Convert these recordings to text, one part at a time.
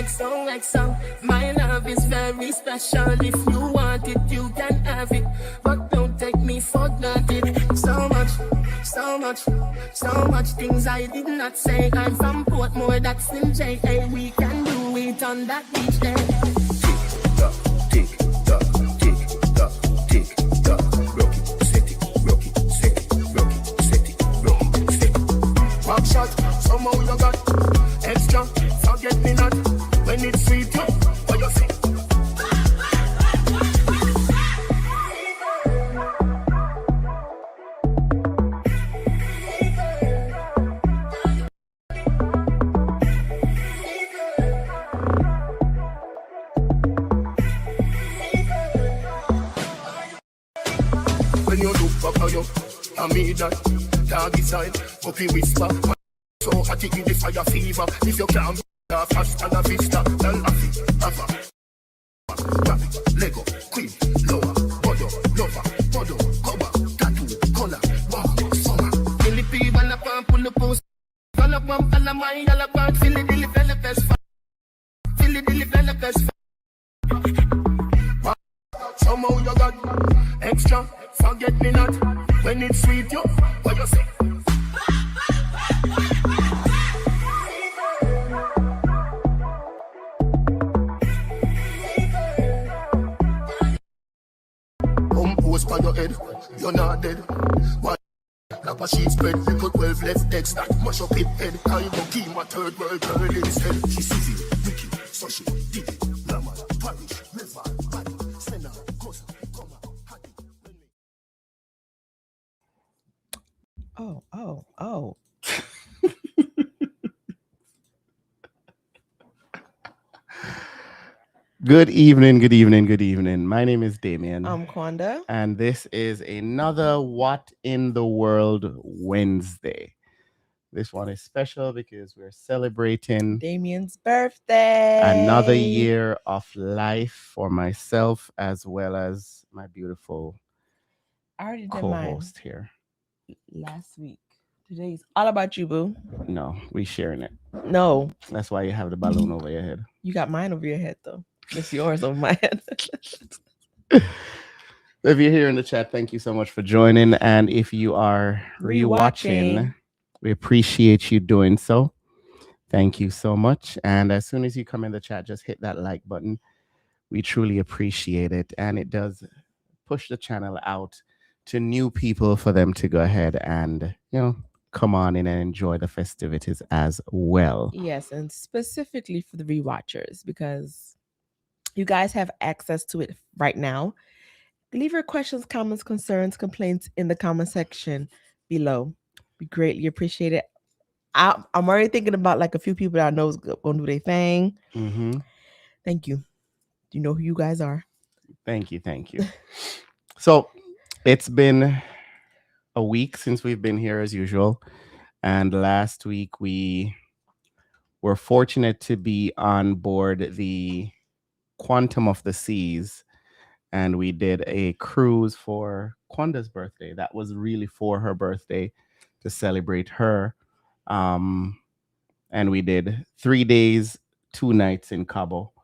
XOXO. My love is very special. If you want it, you can have it. But don't take me for granted. So much, so much, so much things I did not say. I'm from Portmore, that's in JA. We can do it on that beach there. Tick tock, tick tock, tick tock, tick tock. Rock it, set it, rock it, set it, rock it, set it, rock it, set it. Back shot, somehow you got extra. Forget me not when it's sweet. You, what you say? When you look up at you, I mean that doggy side, puppy whisper. So hot it in the fire fever. If you can't hasta la vista, tell Afi, Ava, Rabbit, Lego, Queen, Lower, Bodo, Lover, Bodo, Cover, Tattoo, Color, Wow, Summer. Philippi, when I pump on the post, all up one, all of my, all about Philly, Dilly, Bella, best Philly, Dilly, Bella, best. Somehow you got extra, forget me not when it's sweet. You, what you say? By your head, you're not dead. Why? Like a sheet spread, you put 12 left eggs that mash up hip head. I go keep my third world girl instead. She sees it, Ricky, so she did it. Lama, Parish, River, Body, Senna, Cosa, Coma, Hattie. Oh. Good evening. My name is Damion. I'm Kwanda. And this is another What in the World Wednesday. This one is special because we're celebrating Damien's birthday. Another year of life for myself as well as my beautiful co-host here. Last week. Today's all about you, boo. No, we sharing it. No. That's why you have the balloon over your head. You got mine over your head, though. It's yours over my head. If you're here in the chat, thank you so much for joining. And if you are rewatching, we appreciate you doing so. Thank you so much. And as soon as you come in the chat, just hit that like button. We truly appreciate it. And it does push the channel out to new people for them to go ahead and, come on in and enjoy the festivities as well. Yes, and specifically for the rewatchers, because you guys have access to it right now. Leave your questions, comments, concerns, complaints in the comment section below. We greatly appreciate it. I'm already thinking about like a few people that I know is going to do their thing. Mm-hmm. Thank you. You know who you guys are. Thank you. So it's been a week since we've been here as usual. And last week we were fortunate to be on board the Quantum of the Seas, and we did a cruise for Kwanda's birthday. That was really for her birthday to celebrate her. And we did 3 days, 2 nights in Cabo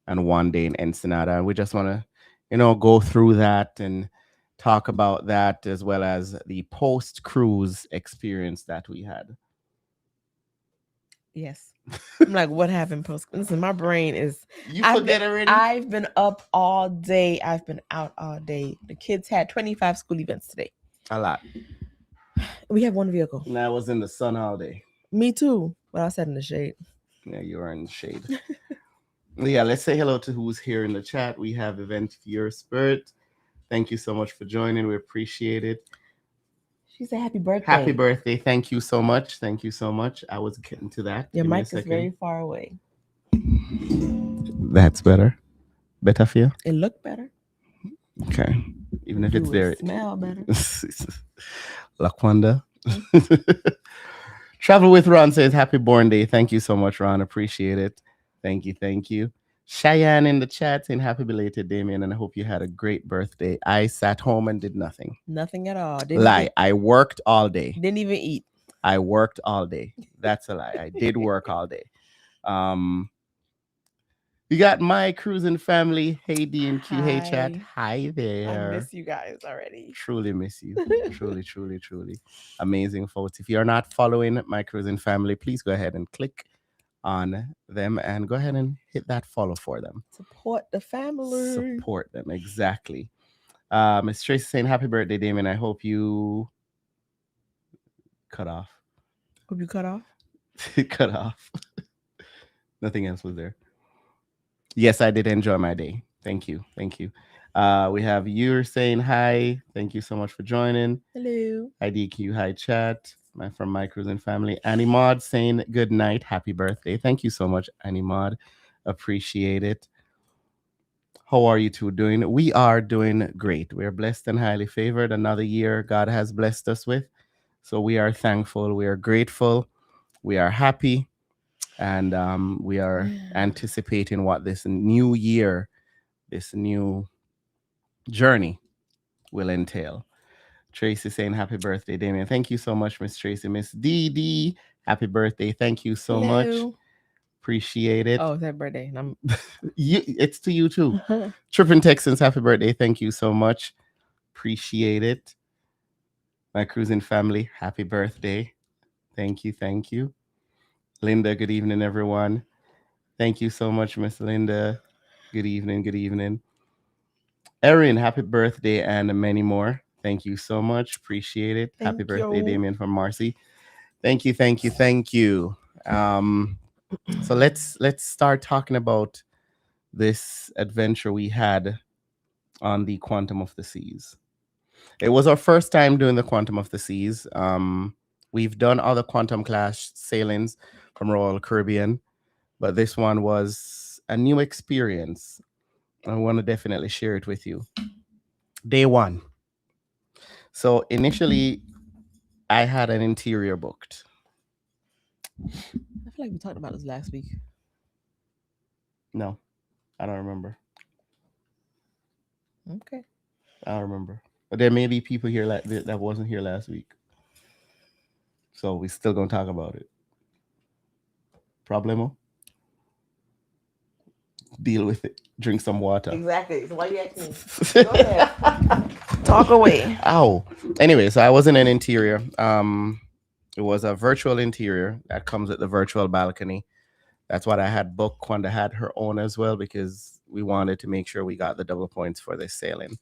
and 1 day in Ensenada. And we just want to, go through that and talk about that as well as the post-cruise experience that we had. Yes. I'm like, what happened post? Listen, my brain is. You forget already? I've been up all day. I've been out all day. The kids had 25 school events today. A lot. We have one vehicle. And I was in the sun all day. Me too. But I sat in the shade. Yeah, you were in the shade. Yeah, let's say hello to who's here in the chat. We have Event Your Spirit. Thank you so much for joining. We appreciate it. She said happy birthday. Happy birthday. Thank you so much. I was getting to that. Your mic is very far away. That's better. Better for you? It looked better. Okay. Even if it's there. Smell better. Laquanda. Travel with Ron says happy born day. Thank you so much, Ron. Appreciate it. Thank you. Cheyenne in the chat saying happy belated, Damion, and I hope you had a great birthday. I sat home and did nothing. Nothing at all. I worked all day. Didn't even eat. I worked all day. That's a lie. I did work all day. We got my cruising family. Hey D and Q. Hey chat. Hi. Hi I there. miss you guys already. Truly miss you. Truly, truly, truly. Amazing folks. If you're not following my cruising family, please go ahead and click on them and go ahead and hit that follow for them. Support the family. Support them. Exactly. Miss Tracy saying happy birthday, Damien. I hope you cut off. Hope you cut off. Cut off. Nothing else was there. Yes, I did enjoy my day. Thank you. Thank you. We have you saying hi. Thank you so much for joining. Hello. Hi DQ. Hi chat. From my cruising family. Annie Maud saying good night. Happy birthday. Thank you so much, Annie Maud. Appreciate it. How are you two doing? We are doing great. We are blessed and highly favored. Another year God has blessed us with. So we are thankful. We are grateful. We are happy. And we are anticipating what this new year, this new journey will entail. Tracy saying happy birthday, Damien. Thank you so much, Miss Tracy. Miss Dee, happy birthday. Thank you so much. Appreciate it. Oh, it's that birthday. And I'm it's to you too. Trippin' Texans, happy birthday. Thank you so much. Appreciate it. My cruising family, happy birthday. Thank you. Thank you. Linda, good evening, everyone. Thank you so much, Miss Linda. Good evening. Good evening. Erin, happy birthday and many more. Thank you so much. Appreciate it. Happy birthday, Damien from Marcy. Thank you. Thank you. Thank you. So let's start talking about this adventure we had on the Quantum of the Seas. It was our first time doing the Quantum of the Seas. We've done other Quantum class sailings from Royal Caribbean, but this one was a new experience. I want to definitely share it with you. Day one. So initially, I had an interior booked. I feel like we talked about this last week. No, I don't remember. Okay. I don't remember. But there may be people here that wasn't here last week. So we still gonna talk about it. Problemo? Deal with it. Drink some water. Exactly. So why you asking me? Go ahead. Talk away. Ow. Anyway, so I was in an interior. It was a virtual interior that comes with the virtual balcony. That's what I had booked. Quanda had her own as well because we wanted to make sure we got the double points for this sailing,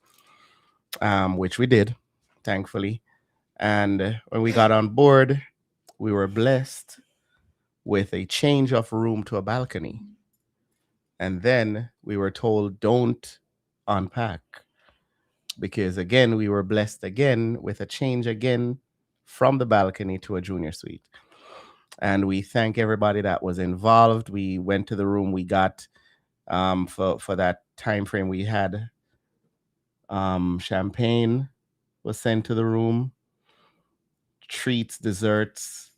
which we did, thankfully. And when we got on board, we were blessed with a change of room to a balcony. And then we were told, don't unpack. Because again, we were blessed again with a change again from the balcony to a junior suite. And we thank everybody that was involved. We went to the room. We got for that time frame we had champagne was sent to the room, treats, desserts,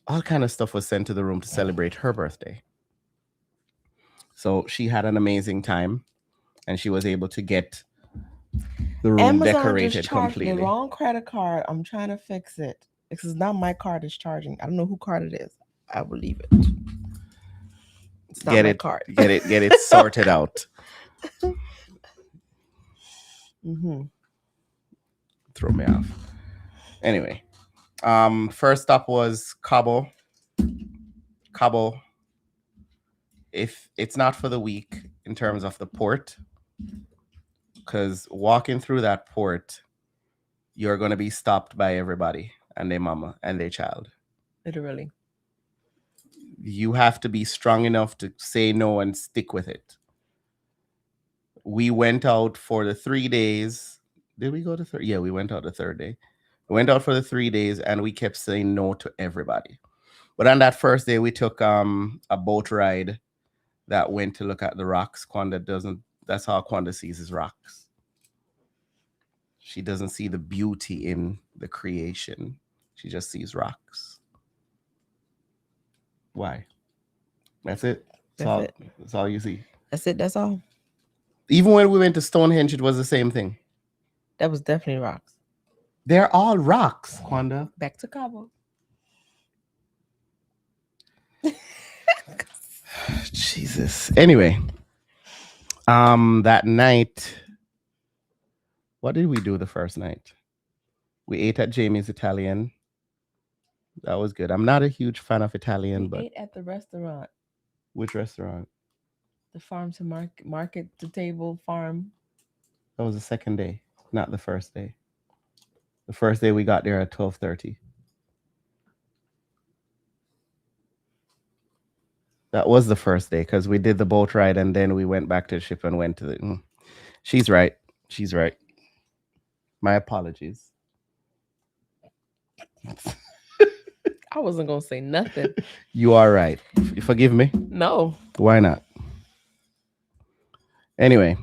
all kind of stuff was sent to the room to celebrate her birthday. So she had an amazing time, and she was able to get the room Amazon decorated just charged completely. the wrong credit card. I'm trying to fix it. This is not my card that's charging. I don't know who card it is. I will leave it. It's not my card. Get it sorted out. Mm-hmm. Throw me off. Anyway, first up was Cabo. Cabo, if it's not for the weak in terms of the port, because walking through that port, you're going to be stopped by everybody and their mama and their child. Literally. You have to be strong enough to say no and stick with it. We went out for the 3 days. Did we go to third? Yeah, we went out the third day. We went out for the 3 days and we kept saying no to everybody. But on that first day, we took a boat ride that went to look at the rocks. That's how Quanda sees his rocks. She doesn't see the beauty in the creation. She just sees rocks. Why? That's it. That's all you see. That's it. That's all. Even when we went to Stonehenge, it was the same thing. That was definitely rocks. They're all rocks, Quanda. Back to Cabo. Jeez. Jesus. Anyway, that night, what did we do the first night? We ate at Jamie's Italian. That was good. I'm not a huge fan of Italian, We but ate at the restaurant, which restaurant? the farm to market to table farm. That was the second day, not the first day. The first day we got there at 12:30. That was the first day because we did the boat ride and then we went back to the ship and went to the. She's right. She's right. My apologies. I wasn't gonna say nothing. You are right. You forgive me? No. Why not? Anyway,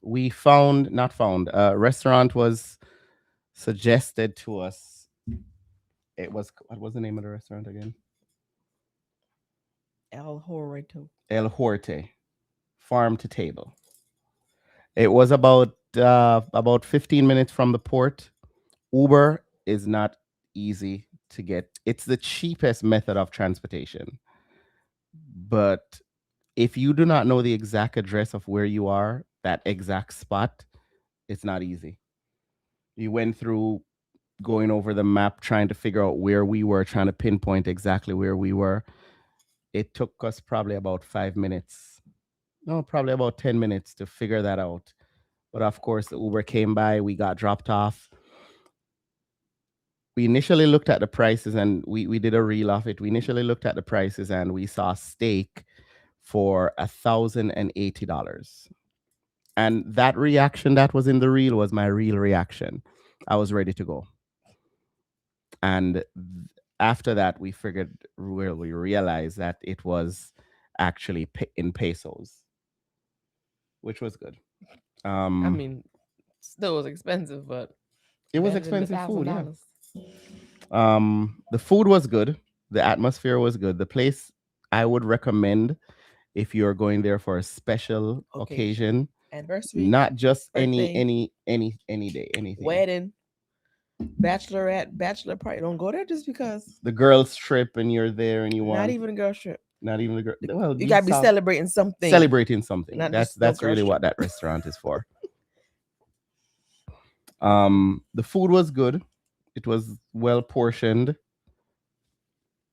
we found not found a restaurant was suggested to us. It was what was the name of the restaurant again? El Horito. El Horte, farm to table. It was about 15 minutes from the port. Uber is not easy to get. It's the cheapest method of transportation. But if you do not know the exact address of where you are, that exact spot, it's not easy. You went through going over the map, trying to figure out where we were, trying to pinpoint exactly where we were. It took us probably about 5 minutes. No, probably about 10 minutes to figure that out. But of course, the Uber came by, we got dropped off. We initially looked at the prices and we did a reel of it. We initially looked at the prices and we saw steak for $1,080. And that reaction that was in the reel was my real reaction. I was ready to go. And after that, we realized that it was actually in pesos, which was good. I mean, still was expensive, but it was better than the expensive food. Yeah. $1,000. The food was good. The atmosphere was good. The place I would recommend if you're going there for a special occasion, anniversary, not just birthday, any day, anything. wedding, bachelorette, bachelor party. Don't go there just because. The girls trip and you're there and you want Not even a girl trip. not even the girl. Well, You gotta be celebrating something. Celebrating something. Not That's just no really girls what that restaurant is for. The food was good. It was well portioned.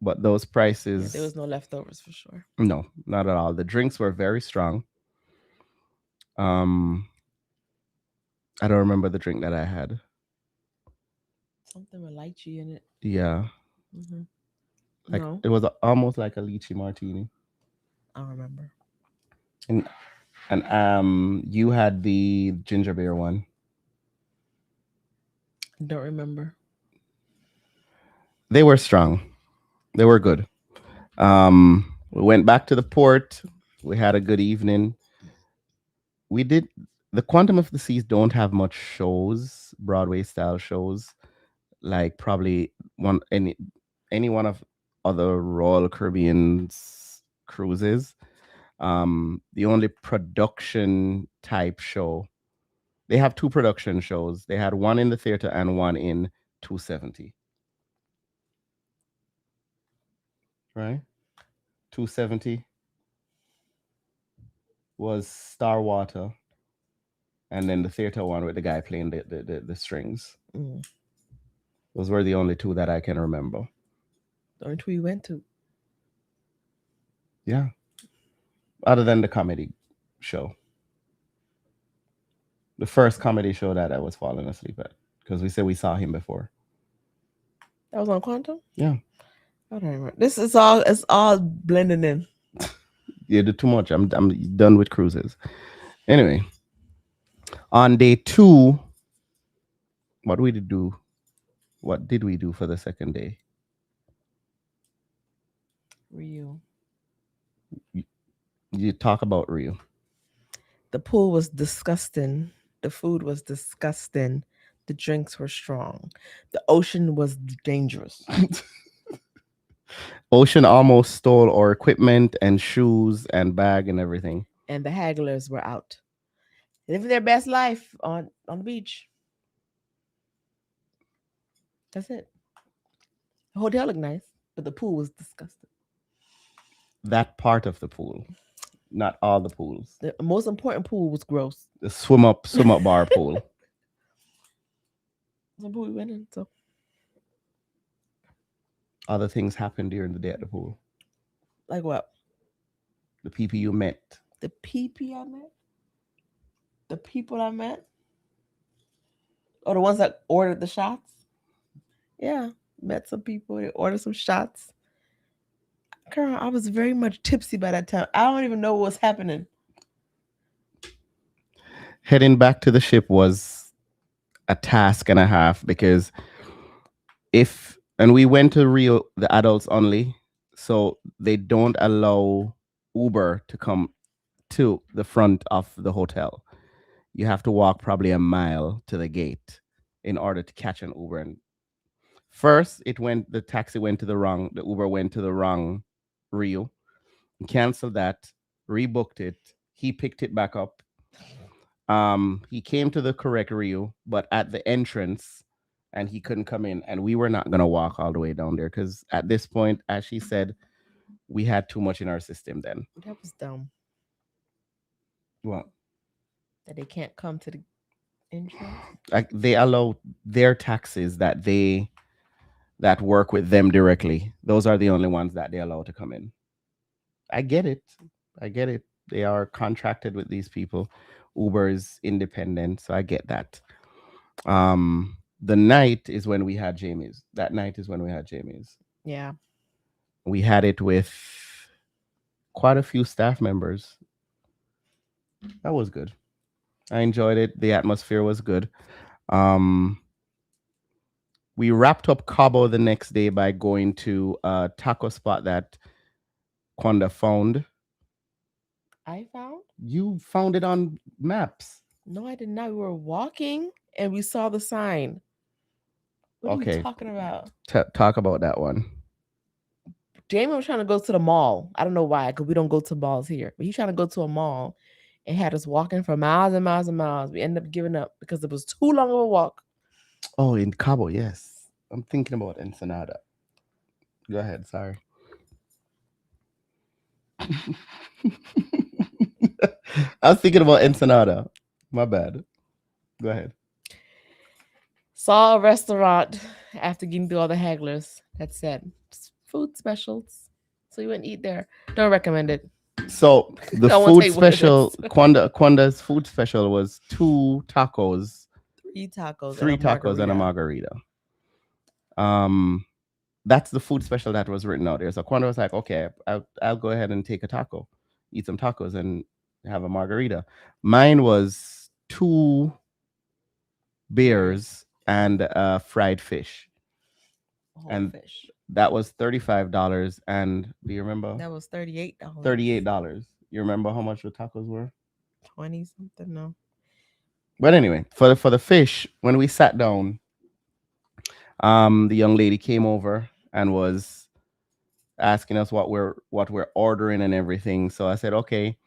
But those prices, there was no leftovers for sure. No, not at all. The drinks were very strong. I don't remember the drink that I had. Something with lychee in it. Yeah. Mm-hmm. Like No, it was almost like a lychee martini. I don't remember. And you had the ginger beer one. I don't remember. They were strong. They were good. We went back to the port. We had a good evening. We did the Quantum of the Seas don't have much shows, Broadway style shows, like probably any one of other Royal Caribbean's cruises. The only production type show, they have two production shows. They had one in the theater and one in 270. Right? 270 was Star Water, and then the theater one with the guy playing the strings. Mm. Those were the only two that I can remember. The only two you went to. Yeah. Other than the comedy show. The first comedy show that I was falling asleep at, because we said we saw him before. That was on Quantum? Yeah. I don't remember. It's all blending in. You did too much. I'm done with cruises. Anyway, on day 2, what did we do? What did we do for the second day? Rio. You talk about Rio. The pool was disgusting. The food was disgusting. The drinks were strong. The ocean was dangerous. Ocean almost stole our equipment and shoes and bag and everything. And the hagglers were out, living their best life on the beach. That's it. The hotel looked nice, but the pool was disgusting. that part of the pool, not all the pools. The most important pool was gross. The swim up bar pool. The pool we went in. So Other things happened during the day at the pool. like what? The people you met. The PP I met? The people I met? Or the ones that ordered the shots? Yeah. Met some people. They ordered some shots. Girl, I was very much tipsy by that time. I don't even know what was happening. Heading back to the ship was a task and a half because and we went to Rio, the adults only, so they don't allow Uber to come to the front of the hotel. You have to walk probably a mile to the gate in order to catch an Uber. And first, the Uber went to the wrong Rio, canceled that, rebooked it. He picked it back up. He came to the correct Rio, but at the entrance, and he couldn't come in. And we were not gonna walk all the way down there because at this point, as she said, we had too much in our system then. That was dumb. Well, That they can't come to the entrance. like they allow their taxis that work with them directly. Those are the only ones that they allow to come in. I get it. I get it. They are contracted with these people. Uber is independent, so I get that. The night is when we had Jamie's. That night is when we had Jamie's. Yeah. We had it with quite a few staff members. That was good. I enjoyed it. The atmosphere was good. We wrapped up Cabo the next day by going to a taco spot that Quanda found. I found? You found it on maps. No, I did not. We were walking and we saw the sign. What are you talking about? Talk about that one. Jamie was trying to go to the mall. I don't know why, because we don't go to malls here. But he's trying to go to a mall and had us walking for miles and miles and miles. We ended up giving up because it was too long of a walk. Oh, in Cabo, yes. I'm thinking about Ensenada. Go ahead, sorry. I was thinking about Ensenada. My bad. Go ahead. Saw a restaurant after getting through all the hagglers that said food specials. So we went and eat there. Don't recommend it. So the I won't food tell you what it special, is. Quanda's food special was 2 tacos, 3 tacos, 3 tacos and a margarita. That's the food special that was written out there. So Quanda was like, okay, I'll go ahead and take a taco, eat some tacos and have a margarita. Mine was 2 beers and fried fish. And fish. that was $35. And do you remember? That was $38. $38. You remember how much the tacos were? 20 something, no. But anyway, for the fish, when we sat down, the young lady came over and was asking us what we're ordering and everything. So I said, okay,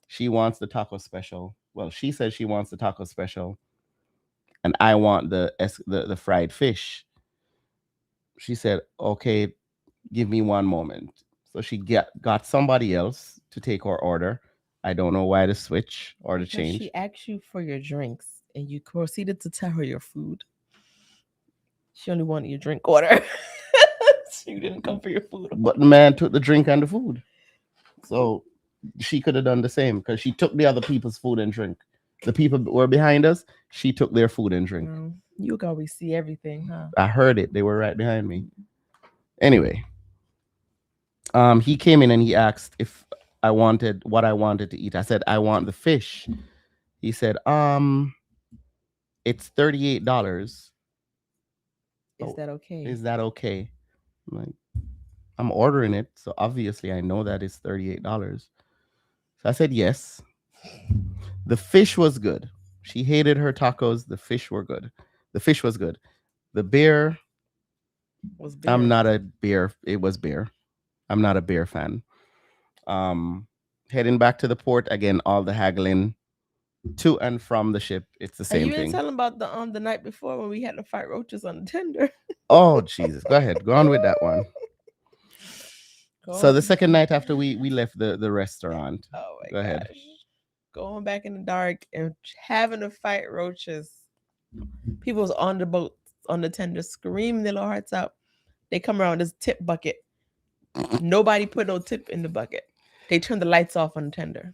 she wants the taco special. Well, she said she wants the taco special, and I want the fried fish. She said, okay, give me one moment. So she got somebody else to take her order. I don't know why the switch or the change. She asked you for your drinks and you proceeded to tell her your food. She only wanted your drink order. She didn't come for your food. But the man took the drink and the food. So she could have done the same because she took the other people's food and drink. The people were behind us. She took their food and drink. You can always see everything, huh? I heard it. They were right behind me. Anyway, he came in and he asked if I wanted what I wanted to eat. I said, I want the fish. He said, it's $38. Is that okay? Is that okay? I'm like, I'm ordering it, so obviously I know that it's $38. So I said yes. The fish was good. She hated her tacos. The fish were good. The fish was good. The beer was beer. I'm not a beer. It was beer. I'm not a beer fan. Heading back to the port again, all the haggling to and from the ship. It's the same you thing. didn't tell him about the night before when we had to fight roaches on the tender. Oh Jesus! Go ahead. Go on with that one. So Go. the second night after we left the restaurant. Oh my Go ahead. gosh. Going back in the dark and having to fight roaches. People was on the boat, on the tender, screaming their little hearts out. They come around this tip bucket. Nobody put no tip in the bucket. They turned the lights off on the tender.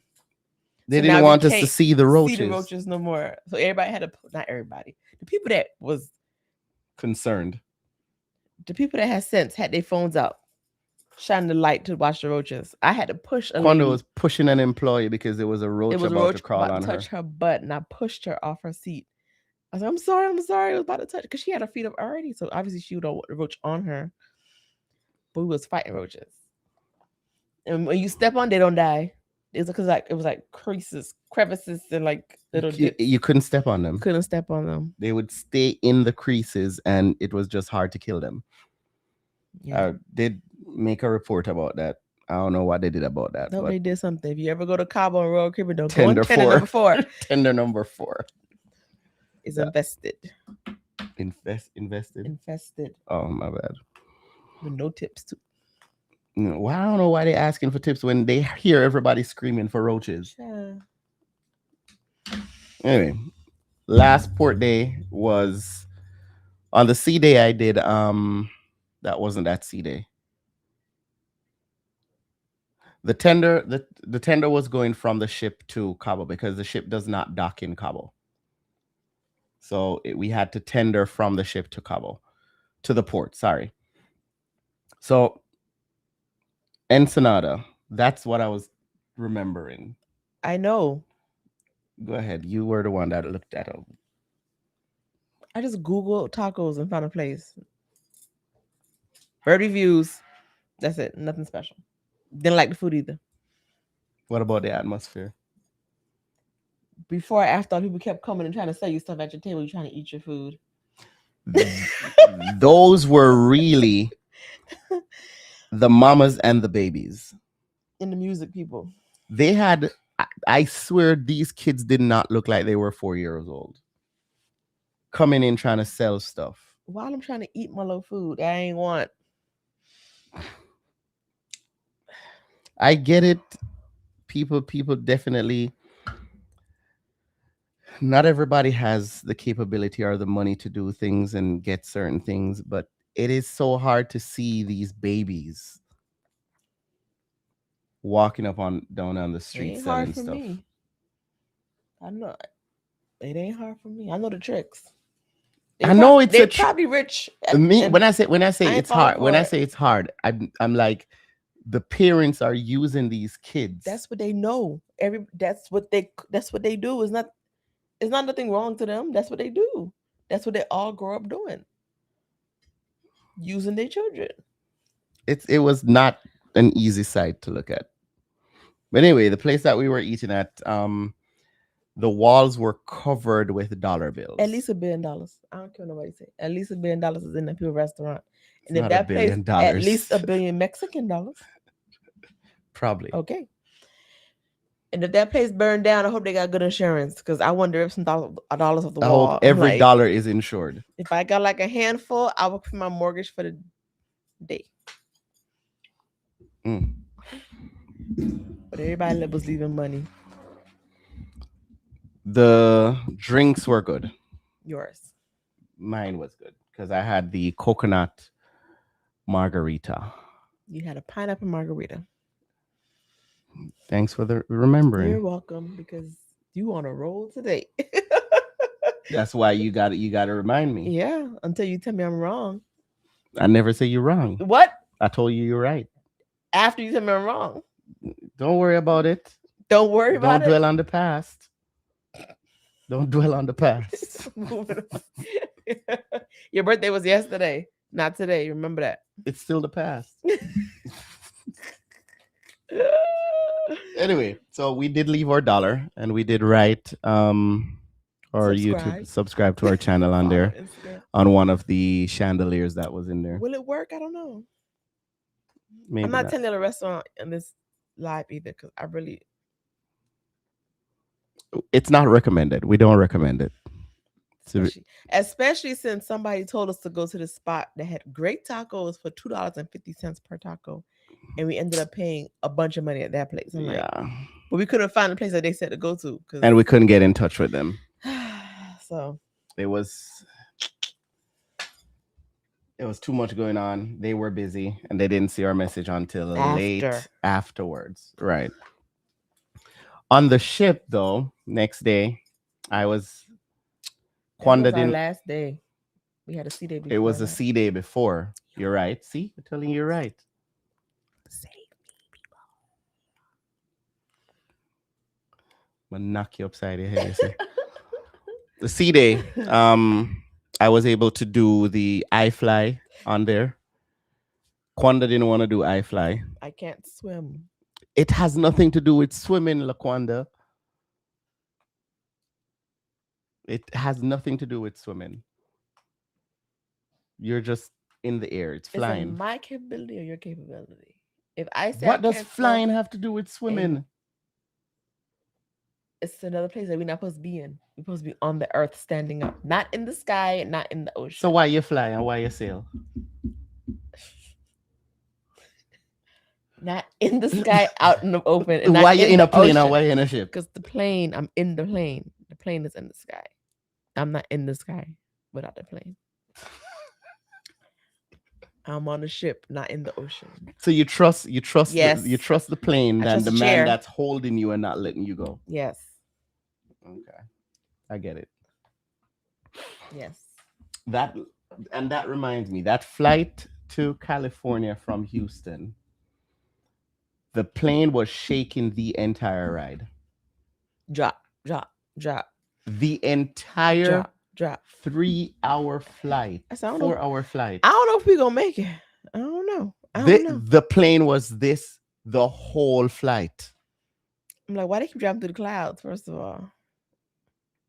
They So didn't now we want us to can't see the roaches. See the roaches no more. So everybody had to, not everybody. The people that was Concerned. the people that had sense had their phones out, shining the light to watch the roaches. I had to push a Quando lady. was pushing an employee because there was a roach It was a about roach to crawl about on to her. touch her butt, and I pushed her off her seat. I was like, I'm sorry. It was about to touch because she had her feet up already. So obviously she would want the roach on her. But we was fighting roaches. And when you step on, they don't die. It's because it was like crevices, and like little dips. You couldn't step on them. Couldn't step on them. They would stay in the creases, and it was just hard to kill them. Yeah. Did make a report about that. I don't know what they did about that. No, but they did something. If you ever go to Cabo and Royal Caribbean, don't go Tender on tender number 4. Tender number 4 is Yeah. invested. Invested. Infested. Oh, my bad. With no tips too. Well, I don't know why they're asking for tips when they hear everybody screaming for roaches. Yeah. Anyway, last port day was on the sea day. I did that wasn't that sea day. The tender was going from the ship to Cabo because the ship does not dock in Cabo. So we had to tender from the ship to Cabo, to the port. Sorry. So Ensenada, that's what I was remembering. I know. Go ahead. You were the one that looked at them. I just Googled tacos and found a place. Bird reviews. That's it. Nothing special. Didn't like the food either. What about the atmosphere? Before or after, people kept coming and trying to sell you stuff at your table. You're trying to eat your food. Those were really the mamas and the babies. And the music people. They had, I swear, these kids did not look like they were 4 years old. Coming in trying to sell stuff. While I'm trying to eat my little food, I ain't want. I get it. People definitely. Not everybody has the capability or the money to do things and get certain things, but it is so hard to see these babies walking down on the street selling stuff. Me. I know it ain't hard for me. I know the tricks. I know it's they're probably rich. When I say it's hard, when I say it's hard, I'm like, the parents are using these kids. That's what they know. That's what they do. It's not nothing wrong to them. That's what they do. That's what they all grow up doing. Using their children. It was not an easy sight to look at. But anyway, the place that we were eating at, the walls were covered with dollar bills. At least $1 billion. I don't care what nobody say. At least $1 billion is in that pure restaurant. And it's if that place, at least $1 billion Mexican dollars. Probably. Okay. And if that place burned down, I hope they got good insurance, because I wonder if some dollars of the wall. I hope every dollar is insured. If I got like a handful, I would pay my mortgage for the day. But everybody was leaving money. The drinks were good. Yours. Mine was good because I had the coconut margarita. You had a pineapple margarita. Thanks for the remembering. You're welcome, because you on a roll today. That's why you got to remind me. Yeah, until you tell me I'm wrong. I never say you're wrong. What? I told you you're right. After you tell me I'm wrong. Don't worry about it. Don't worry about it. Don't dwell on the past. Don't dwell on the past. Your birthday was yesterday, not today. Remember that. It's still the past. Anyway, so we did leave our dollar, and we did write YouTube subscribe to our channel on there on one of the chandeliers that was in there. Will it work? I don't know. Maybe I'm not telling you the restaurant in this live either, because I really. It's not recommended. We don't recommend it. Especially since somebody told us to go to the spot that had great tacos for $2.50 per taco, and we ended up paying a bunch of money at that place. I'm like, Yeah. but we couldn't find the place that they said to go to And we couldn't get in touch with them. so It was too much going on. They were busy and they didn't see our message until late afterwards. Right. On the ship though, next day, I was Quanda was our didn't last day. We had a sea day before. It was a sea day before. You're right. See? I'm telling you, you're right. Save me, people. I'm gonna knock you upside your head. You see? The sea day, I was able to do the iFly on there. Quanda didn't want to do iFly. I can't swim. It has nothing to do with swimming, LaQuanda. It has nothing to do with swimming. You're just in the air. It's flying. Is it my capability or your capability? If I say what does flying have to do with swimming? It's another place that we're not supposed to be in. We're supposed to be on the earth, standing up, not in the sky, not in the ocean. So why you fly and why you sail? Not in the sky, out in the open. And why you in a plane or why you in a ship? Because the plane, I'm in the plane. The plane is in the sky. I'm not in the sky without the plane. I'm on a ship, not in the ocean. So you trust yes. You trust the plane than the man chair. that's holding you and not letting you go. Yes. Okay. I get it. Yes. That reminds me, that flight to California from Houston, the plane was shaking the entire ride. Drop. The entire drop 3-hour flight. 4-hour flight. I don't know if we're gonna make it. I don't know. The plane was the whole flight. I'm like, why they keep dropping through the clouds, first of all?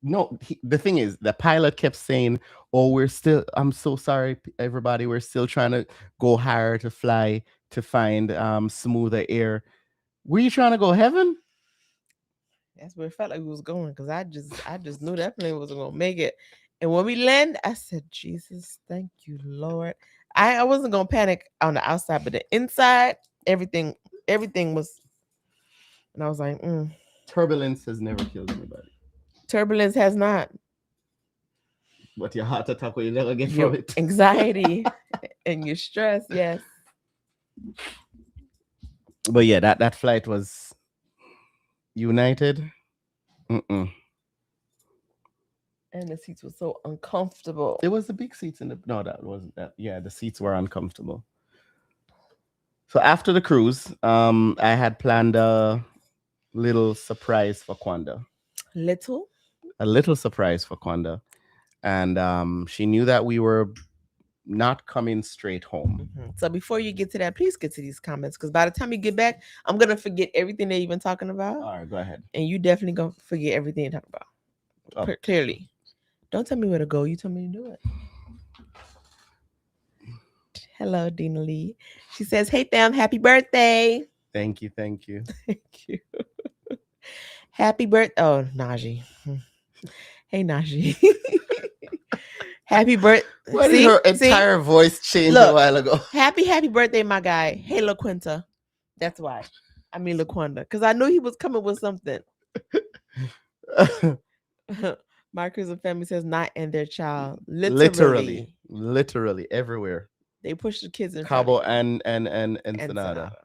No, the thing is, the pilot kept saying, "Oh, I'm so sorry, everybody. We're still trying to go higher to fly to find smoother air." Were you trying to go heaven? That's where it felt like we was going, because I just knew that plane wasn't gonna make it. And when we landed, I said, "Jesus, thank you, Lord." I wasn't gonna panic on the outside, but the inside, everything was. And I was like, Turbulence has never killed anybody. Turbulence has not. But your heart attack will you never get from it. Anxiety and your stress, yes. But yeah, that flight was United. And the seats were so uncomfortable. It was the big seats that wasn't that. Yeah, the seats were uncomfortable. So after the cruise, I had planned a little surprise for Quanda. A little surprise for Quanda. And she knew that we were not coming straight home. So before you get to that, please get to these comments, because by the time you get back, I'm gonna forget everything they've been talking about. All right, go ahead. And you definitely gonna forget everything you're talking about. Clearly. Don't tell me where to go. You tell me to do it. Hello, Dina Lee. She says, "Hey fam, happy birthday." Thank you. Thank you. Happy birthday. Oh, Najee. Hey, Najee. Happy birthday. Why did her entire voice change a while ago? Happy birthday, my guy. Hey, LaQuinta. That's why. I mean, LaQuanda. Because I knew he was coming with something. My cousin family says not and their child. Literally everywhere. They push the kids in Cabo and Ensenada.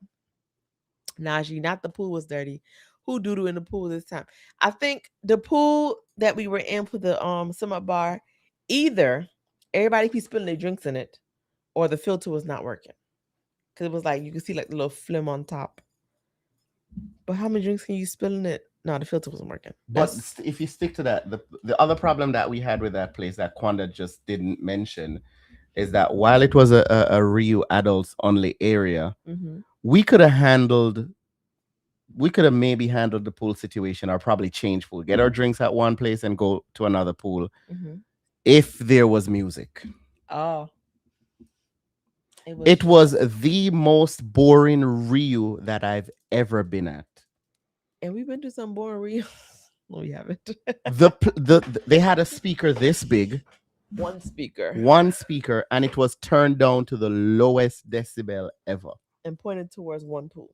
Najee, not the pool was dirty. Who doodoo in the pool this time? I think the pool that we were in for the summer bar, either everybody keeps spilling their drinks in it, or the filter was not working. Because it was like you could see like the little film on top. But how many drinks can you spill in it? No, the filter wasn't working. But if you stick to that, the other problem that we had with that place that Quanda just didn't mention is that while it was a Rio adults only area, we could have maybe handled the pool situation, or probably change pool, get our drinks at one place and go to another pool if there was music. Oh. It was the most boring Rio that I've ever been at. And we've been to some boring Rio. No, we haven't. They had a speaker this big. One speaker, and it was turned down to the lowest decibel ever. and pointed towards one pool.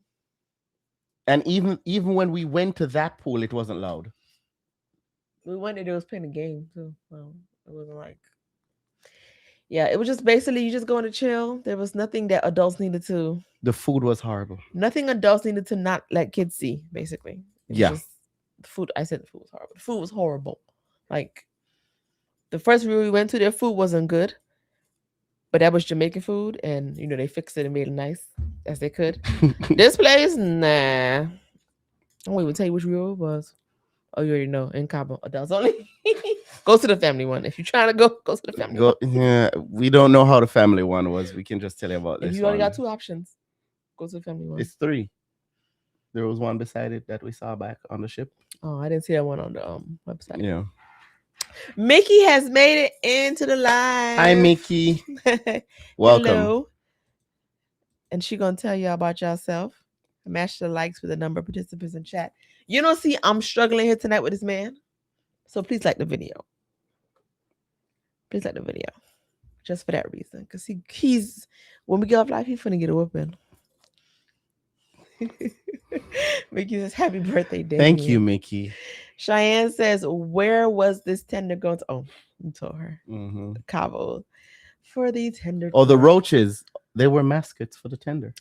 And even when we went to that pool, it wasn't loud. We went there, they was playing a game too. Well, it wasn't like, yeah, it was just basically you just going to chill. There was nothing that adults needed to, The food was horrible. nothing adults needed to not let kids see, basically. It was Yeah. just the food. I said the food was horrible. The food was horrible. Like, the first room we went to, their food wasn't good, but that was Jamaican food, and they fixed it and made it nice as they could. This place, nah. I won't even tell you which room it was. Oh, you already know. In Cabo, adults only. Go to the family one. If you're trying to go to the family one. Yeah, we don't know how the family one was. We can just tell you about If this you only one. got two options, go to the family one. It's 3. There was one beside it that we saw back on the ship. Oh, I didn't see that one on the website. Yeah. Mickey has made it into the live. Hi, Mickey. Welcome. Hello. And she gonna tell y'all about yourself. Match the likes with the number of participants in chat. See, I'm struggling here tonight with this man. So please like the video. Please like the video. Just for that reason. Because he's when we get off live, he's finna get a whooping. Mickey says, happy birthday, Damion. Thank you, Mickey. Cheyenne says, where was this tender going to? Oh, you told her. Mm-hmm. Cabo. For the tender. Oh, the roaches. They were mascots for the tender.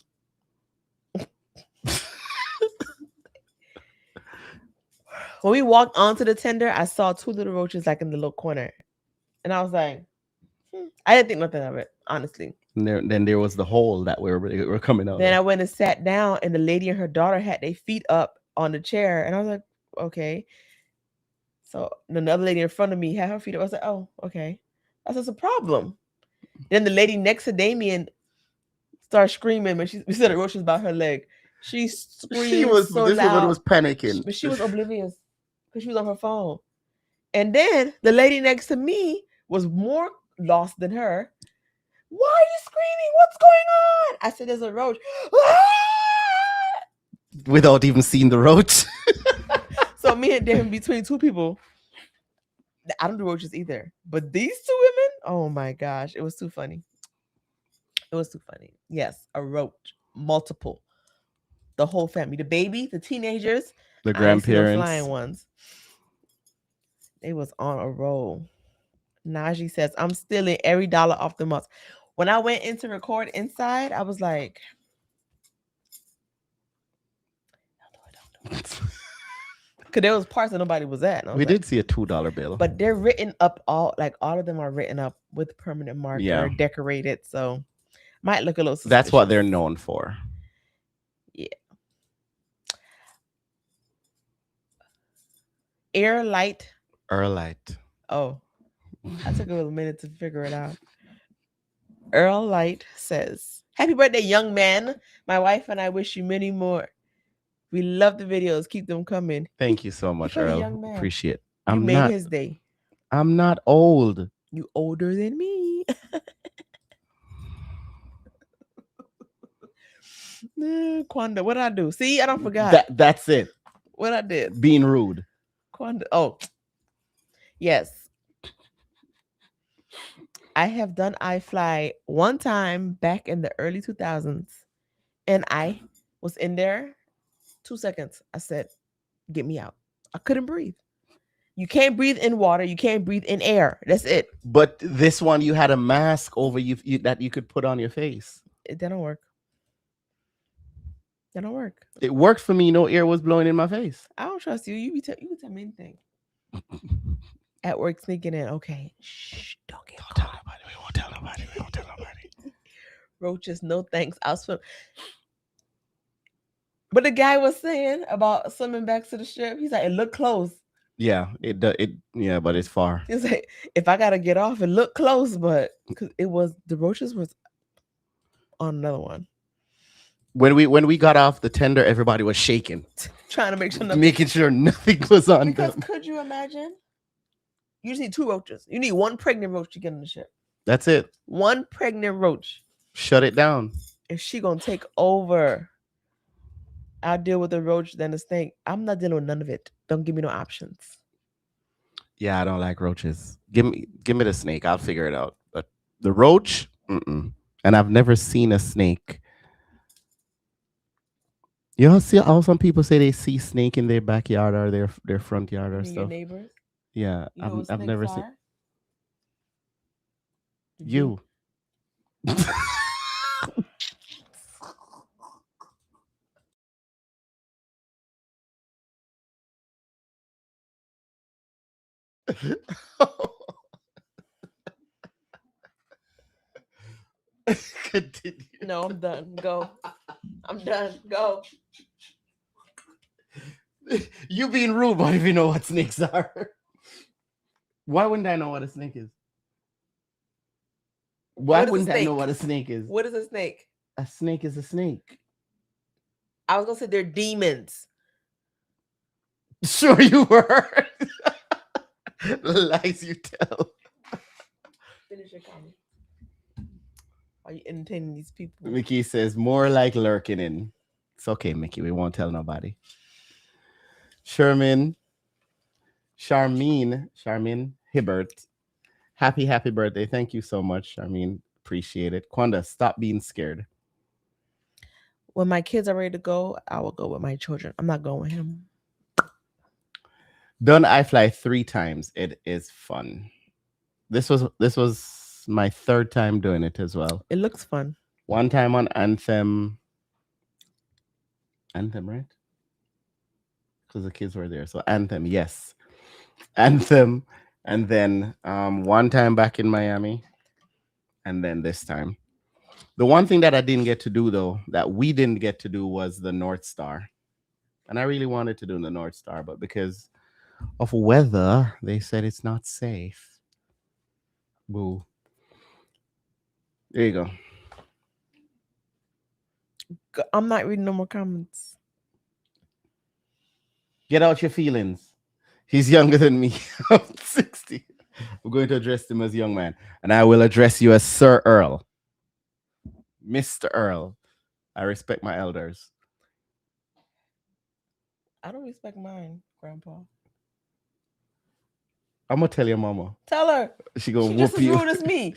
When we walked onto the tender, I saw 2 little roaches like in the little corner. And I was like, I didn't think nothing of it, honestly. And then there was the hole that we were coming out. Then I went and sat down, and the lady and her daughter had their feet up on the chair. And I was like, okay. So another lady in front of me had her feet up. I was like, oh, okay. That's just a problem. Then the lady next to Damion started screaming, but we said the roaches about her leg. She screamed This so woman loud. was panicking. But she was oblivious because she was on her phone. And then the lady next to me was more lost than her. Why are you screaming? What's going on? I said, there's a roach. Without even seeing the roach. So me and them between 2 people. I don't do roaches either. But these 2 women, oh my gosh, it was too funny. It was too funny. Yes, a roach. Multiple. The whole family. The baby, the teenagers. The grandparents. The flying ones. They was on a roll. Najee says, I'm stealing every dollar off the month. When I went in to record inside, I was like, because there was parts that nobody was at. We did see a $2 bill. But they're written up all of them are written up with permanent marker, decorated. So might look a little suspicious. That's what they're known for. Yeah. Airlight. Oh, I took a little minute to figure it out. Earl Light says, happy birthday, young man. My wife and I wish you many more. We love the videos. Keep them coming. Thank you so much, Earl. Appreciate it. You made his day. I'm not old. You older than me. Quanda, what did I do? See, I don't forget. That's it. What I did. Being rude. Quanda. Oh, yes. I have done iFly one time back in the early 2000s, and I was in there 2 seconds. I said, get me out. I couldn't breathe. You can't breathe in water. You can't breathe in air. That's it. But this one, you had a mask over you that you could put on your face. That don't work. That don't work. It worked for me. No air was blowing in my face. I don't trust you. You can tell me anything. At work, sneaking in. Okay. Shh. Don't tell nobody. We won't tell nobody. We won't tell nobody. Roaches, no thanks. I'll swim. But the guy was saying about swimming back to the strip. He's like, it looked close. Yeah, yeah, but it's far. He's like, if I gotta get off, it looked close, but because the roaches was on another one. When we got off the tender, everybody was shaking, trying to make sure making sure nothing was on because them. Could you imagine? You just need 2 roaches. You need 1 pregnant roach to get on the ship. That's it. 1 pregnant roach. Shut it down. If she gonna take over, I'll deal with the roach than the snake. I'm not dealing with none of it. Don't give me no options. Yeah, I don't like roaches. Give me the snake. I'll figure it out. But the roach, and I've never seen a snake You know, see how some people say they see snake in their backyard or their front yard or Your stuff. neighbors. Yeah, You know what I've snakes never seen are? Did you? you. Continue. No, I'm done. Go. I'm done. Go. You being rude, but if you know what snakes are, why wouldn't I know what a snake is? Why What is a wouldn't I know snake? what a snake is? What is a snake? A snake is a snake. I was gonna say they're demons. Sure, you were. The lies you tell. Finish your comment. Are you entertaining these people? Mickey says more like lurking in. It's okay, Mickey. We won't tell nobody. Charmin Hibbert. Happy birthday. Thank you so much, Charmin. Appreciate it. Quanda, stop being scared. When my kids are ready to go, I will go with my children. I'm not going with him. Done I Fly 3 times. It is fun. This was my 3rd time doing it as well. It looks fun. One time on Anthem. Anthem, right? Because the kids were there. So Anthem, yes. Anthem. And then one time back in Miami. And then this time. The one thing that I didn't get to do, though, that we didn't get to do was the North Star. And I really wanted to do the North Star, but because of weather, they said it's not safe. Boo. There you go. I'm not reading no more comments. Get out your feelings. He's younger than me. I'm 60. I'm going to address him as young man. And I will address you as Sir Earl. Mr. Earl. I respect my elders. I don't respect mine, Grandpa. I'm going to tell your mama. Tell her. She going She to just whoop as you. rude as me.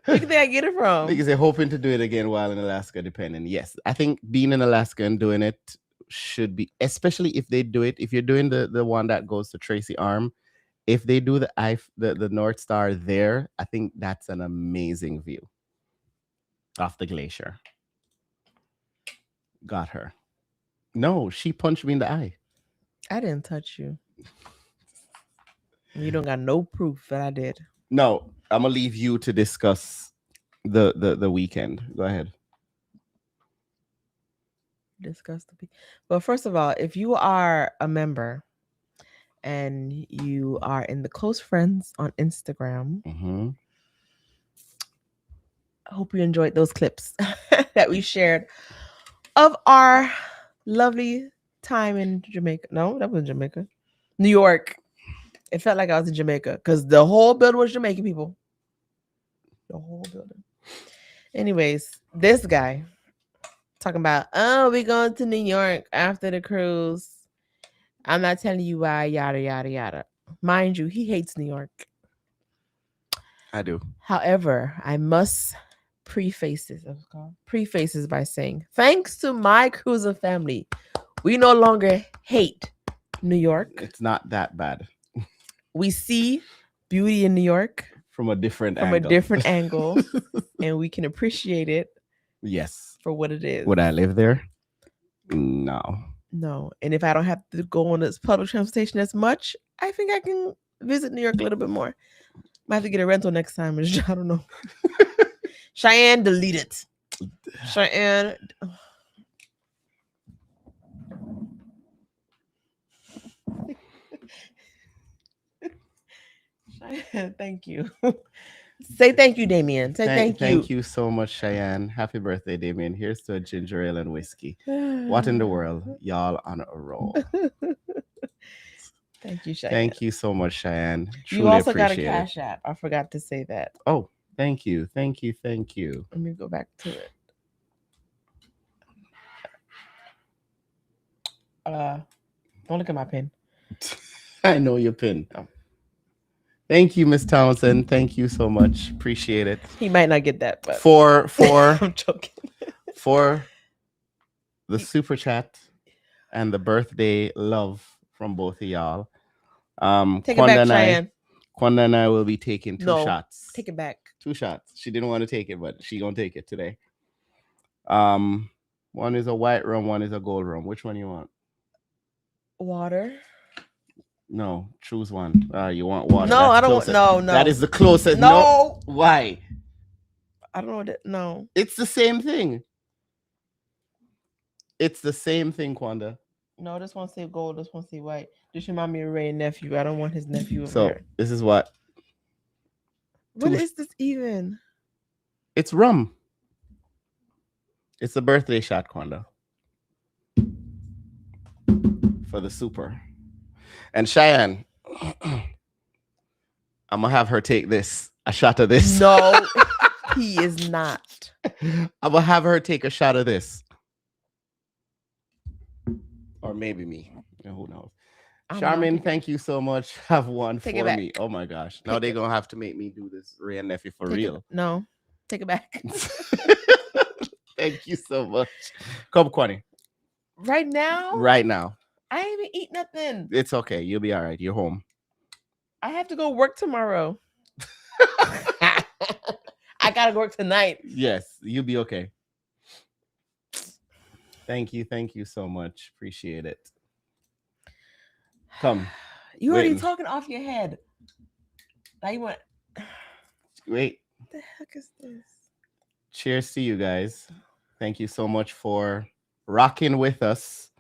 Where do you think I get it from? Because they're hoping to do it again while in Alaska, depending. Yes, I think being in Alaska and doing it should be, especially if they do it, if you're doing the one that goes to Tracy Arm, if they do the North Star there, I think that's an amazing view off the glacier. Got her. No, she punched me in the eye. I didn't touch you. You don't got no proof that I did. No, I'm gonna leave you to discuss the weekend. Go ahead. Discuss the. Well, first of all, if you are a member and you are in the close friends on Instagram, Mm-hmm. I hope you enjoyed those clips that we shared of our lovely time in Jamaica. No, that wasn't Jamaica. New York. It felt like I was in Jamaica because the whole building was Jamaican people. The whole building. Anyways, this guy talking about, oh, we going to New York after the cruise. I'm not telling you why, yada, yada, yada. Mind you, he hates New York. I do. However, I must preface this by saying, thanks to my cruiser family, we no longer hate New York. It's not that bad. We see beauty in New York From a different angle, and we can appreciate it. Yes. For what it is. Would I live there? No. No. And if I don't have to go on this public transportation as much, I think I can visit New York a little bit more. Might have to get a rental next time. I don't know. Cheyenne, delete it. Cheyenne. Cheyenne, thank you. Say thank you, Damion. Say thank you. Thank you so much, Cheyenne. Happy birthday, Damion. Here's to a ginger ale and whiskey. What in the world? Y'all on a roll. Thank you, Cheyenne. Thank you so much, Cheyenne. Truly You also got a appreciate Cash App. I forgot to say that. Oh, thank you. Thank you. Thank you. Let me go back to it. Don't look at my pen. I know your pin. Thank you, Miss Townsend. Thank you so much. Appreciate it. He might not get that, but For I'm joking. For the super chat, and the birthday love from both of y'all. Take it back, Cheyenne. Kwanda and I will be taking two No, shots. take it back. 2 shots. She didn't want to take it, but she gonna take it today. One is a white rum, one is a gold rum. Which one you want? Water. No, choose one. You want water? No, That's I don't want. closest. No, no. That is the closest. No. Why? I don't know what. No. It's the same thing. It's the same thing, Kwanda. No, this one say gold. This one say white. This remind me of Ray's nephew. I don't want his nephew over So here. this is what? What is this even? It's rum. It's a birthday shot, Kwanda. For the super. And Cheyenne, I'm gonna have her take a shot of this. No, he is not. I'm gonna have her take a shot of this. Or maybe me. Who knows? Charmin, thank you so much. Have one Take for it back. me. Oh my gosh. Now they're gonna have to make me do this Ray and nephew for real. No, take it back. Thank you so much. Come, Kwani. Right now? Right now. I ain't even eat nothing. It's okay. You'll be all right. You're home. I have to go work tomorrow. I gotta work tonight. Yes, you'll be okay. Thank you. Thank you so much. Appreciate it. Come. You already talking off your head. Now you want. Wait. What the heck is this? Cheers to you guys. Thank you so much for rocking with us,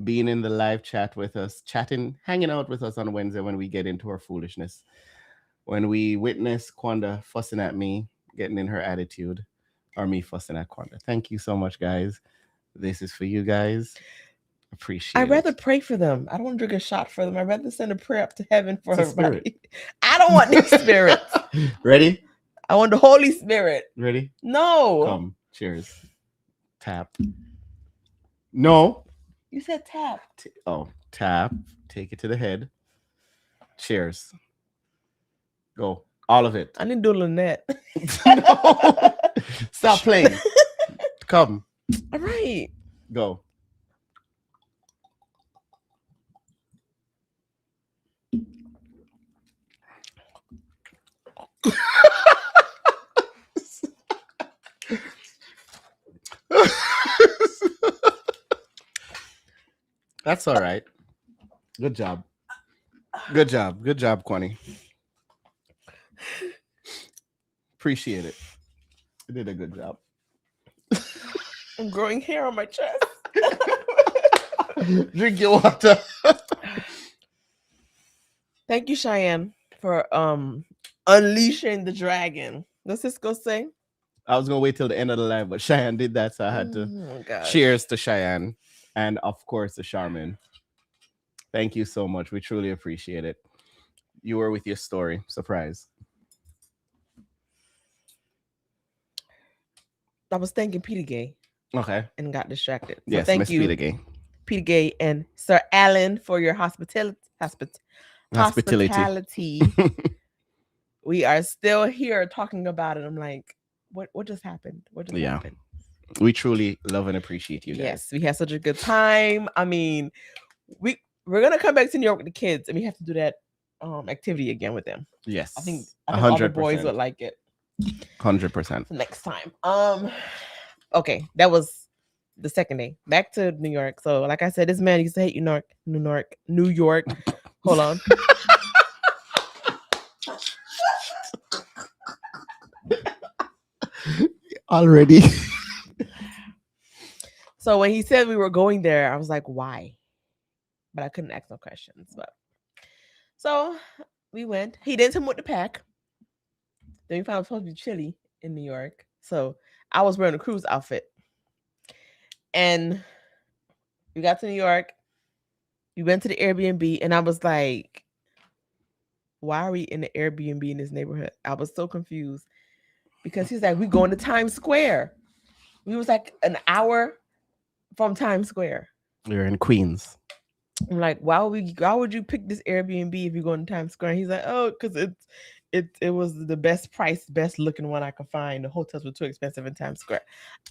being in the live chat with us, chatting, hanging out with us on Wednesday when we get into our foolishness. When we witness Kwanda fussing at me, getting in her attitude, or me fussing at Kwanda. Thank you so much, guys. This is for you guys. Appreciate I'd rather it. pray for them. I don't want to drink a shot for them. I'd rather send a prayer up to heaven for It's a everybody. spirit. I don't want these spirits. Ready? I want the Holy Spirit. Ready? No. Come. Cheers. Tap. No. You said tap. Tap. Take it to the head. Cheers. Go. All of it. I need to do Lynette. No. Stop playing. Come. All right. Go. That's all right. Good job. Good job. Good job, Kwani. Appreciate it. You did a good job. I'm growing hair on my chest. Drink your water. Thank you, Cheyenne, for unleashing the dragon. Does Cisco say? I was gonna wait till the end of the live, but Cheyenne did that, so I had to. Cheers to Cheyenne, and of course to Charmin. Thank you so much. We truly appreciate it. You were with your story. Surprise. I was thanking Peter Gay. Okay. And got distracted. So yes, thank Miss you, Peter Gay. Peter Gay and Sir Alan, for your hospitality. We are still here talking about it. I'm like, what just happened? What just happened? We truly love and appreciate you guys. Yes, we had such a good time. I mean, we're gonna come back to New York with the kids, and we have to do that activity again with them. Yes, I think all the boys would like it. 100%. Next time. Okay, that was the second day. Back to New York. So, like I said, this man used to hate New York. Hold on. Already. So when he said we were going there, I was like, why? But I couldn't ask no questions. But so we went. He didn't tell me what to pack. Then we found it was supposed to be chilly in New York. So I was wearing a cruise outfit. And we got to New York. We went to the Airbnb, and I was like, why are we in the Airbnb in this neighborhood? I was so confused because he's like, we going to Times Square. We was like an hour from Times Square. You're in Queens. I'm like, why would you pick this Airbnb if you're going to Times Square? And he's like, oh, because it was the best price, best looking one I could find. The hotels were too expensive in Times Square.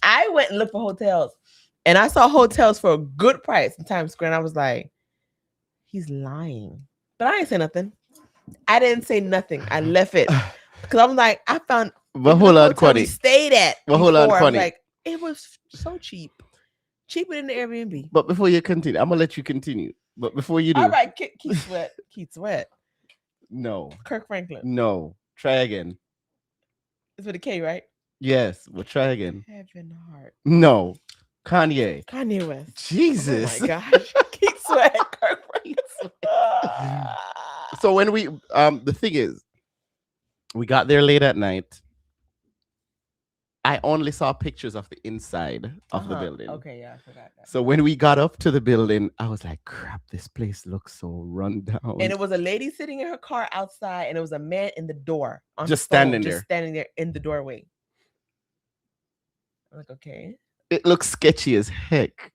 I went and looked for hotels, And I saw hotels for a good price in Times Square. And I was like, he's lying. But I didn't say nothing. I didn't say nothing. I left it. Because I'm like, I found But even hold the on, hotel we Quani. stayed at But before. hold on, I was Quani. like, it was so cheap. Cheaper than the Airbnb. But before you continue, I'm gonna let you continue. But before you do, All right, Keith Sweat. Keith Sweat. no, Kirk Franklin. no, try again. It's with a K, right? Yes, we'll try again. Heaven Heart. No, Kanye. Kanye West. Jesus. Oh my gosh. Keith Sweat. Kirk Franklin. So when we the thing is, we got there late at night. I only saw pictures of the inside of the building. Okay, yeah, I forgot that. So when we got up to the building, I was like, crap, this place looks so run down. And it was a lady sitting in her car outside, and it was a man in the door on Just his phone, standing there. just standing there in the doorway. I'm like, okay. It looks sketchy as heck.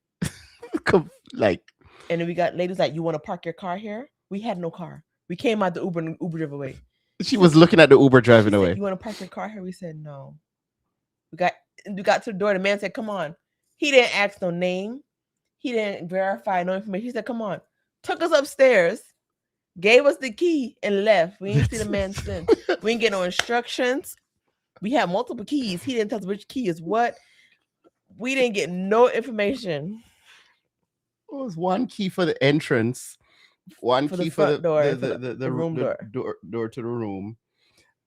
Like, and then we got ladies like, you want to park your car here? We had no car. We came out the Uber and Uber drove away. She was looking at the Uber driving She said, away. you want to park your car here? We said no. We got to the door. The man said, come on. He didn't ask no name. He didn't verify no information. He said, come on. Took us upstairs, gave us the key, and left. We didn't see the man since. We didn't get no instructions. We had multiple keys. He didn't tell us which key is what. We didn't get no information. It was one key for the entrance, one For key the for front door, for the room door. door to the room.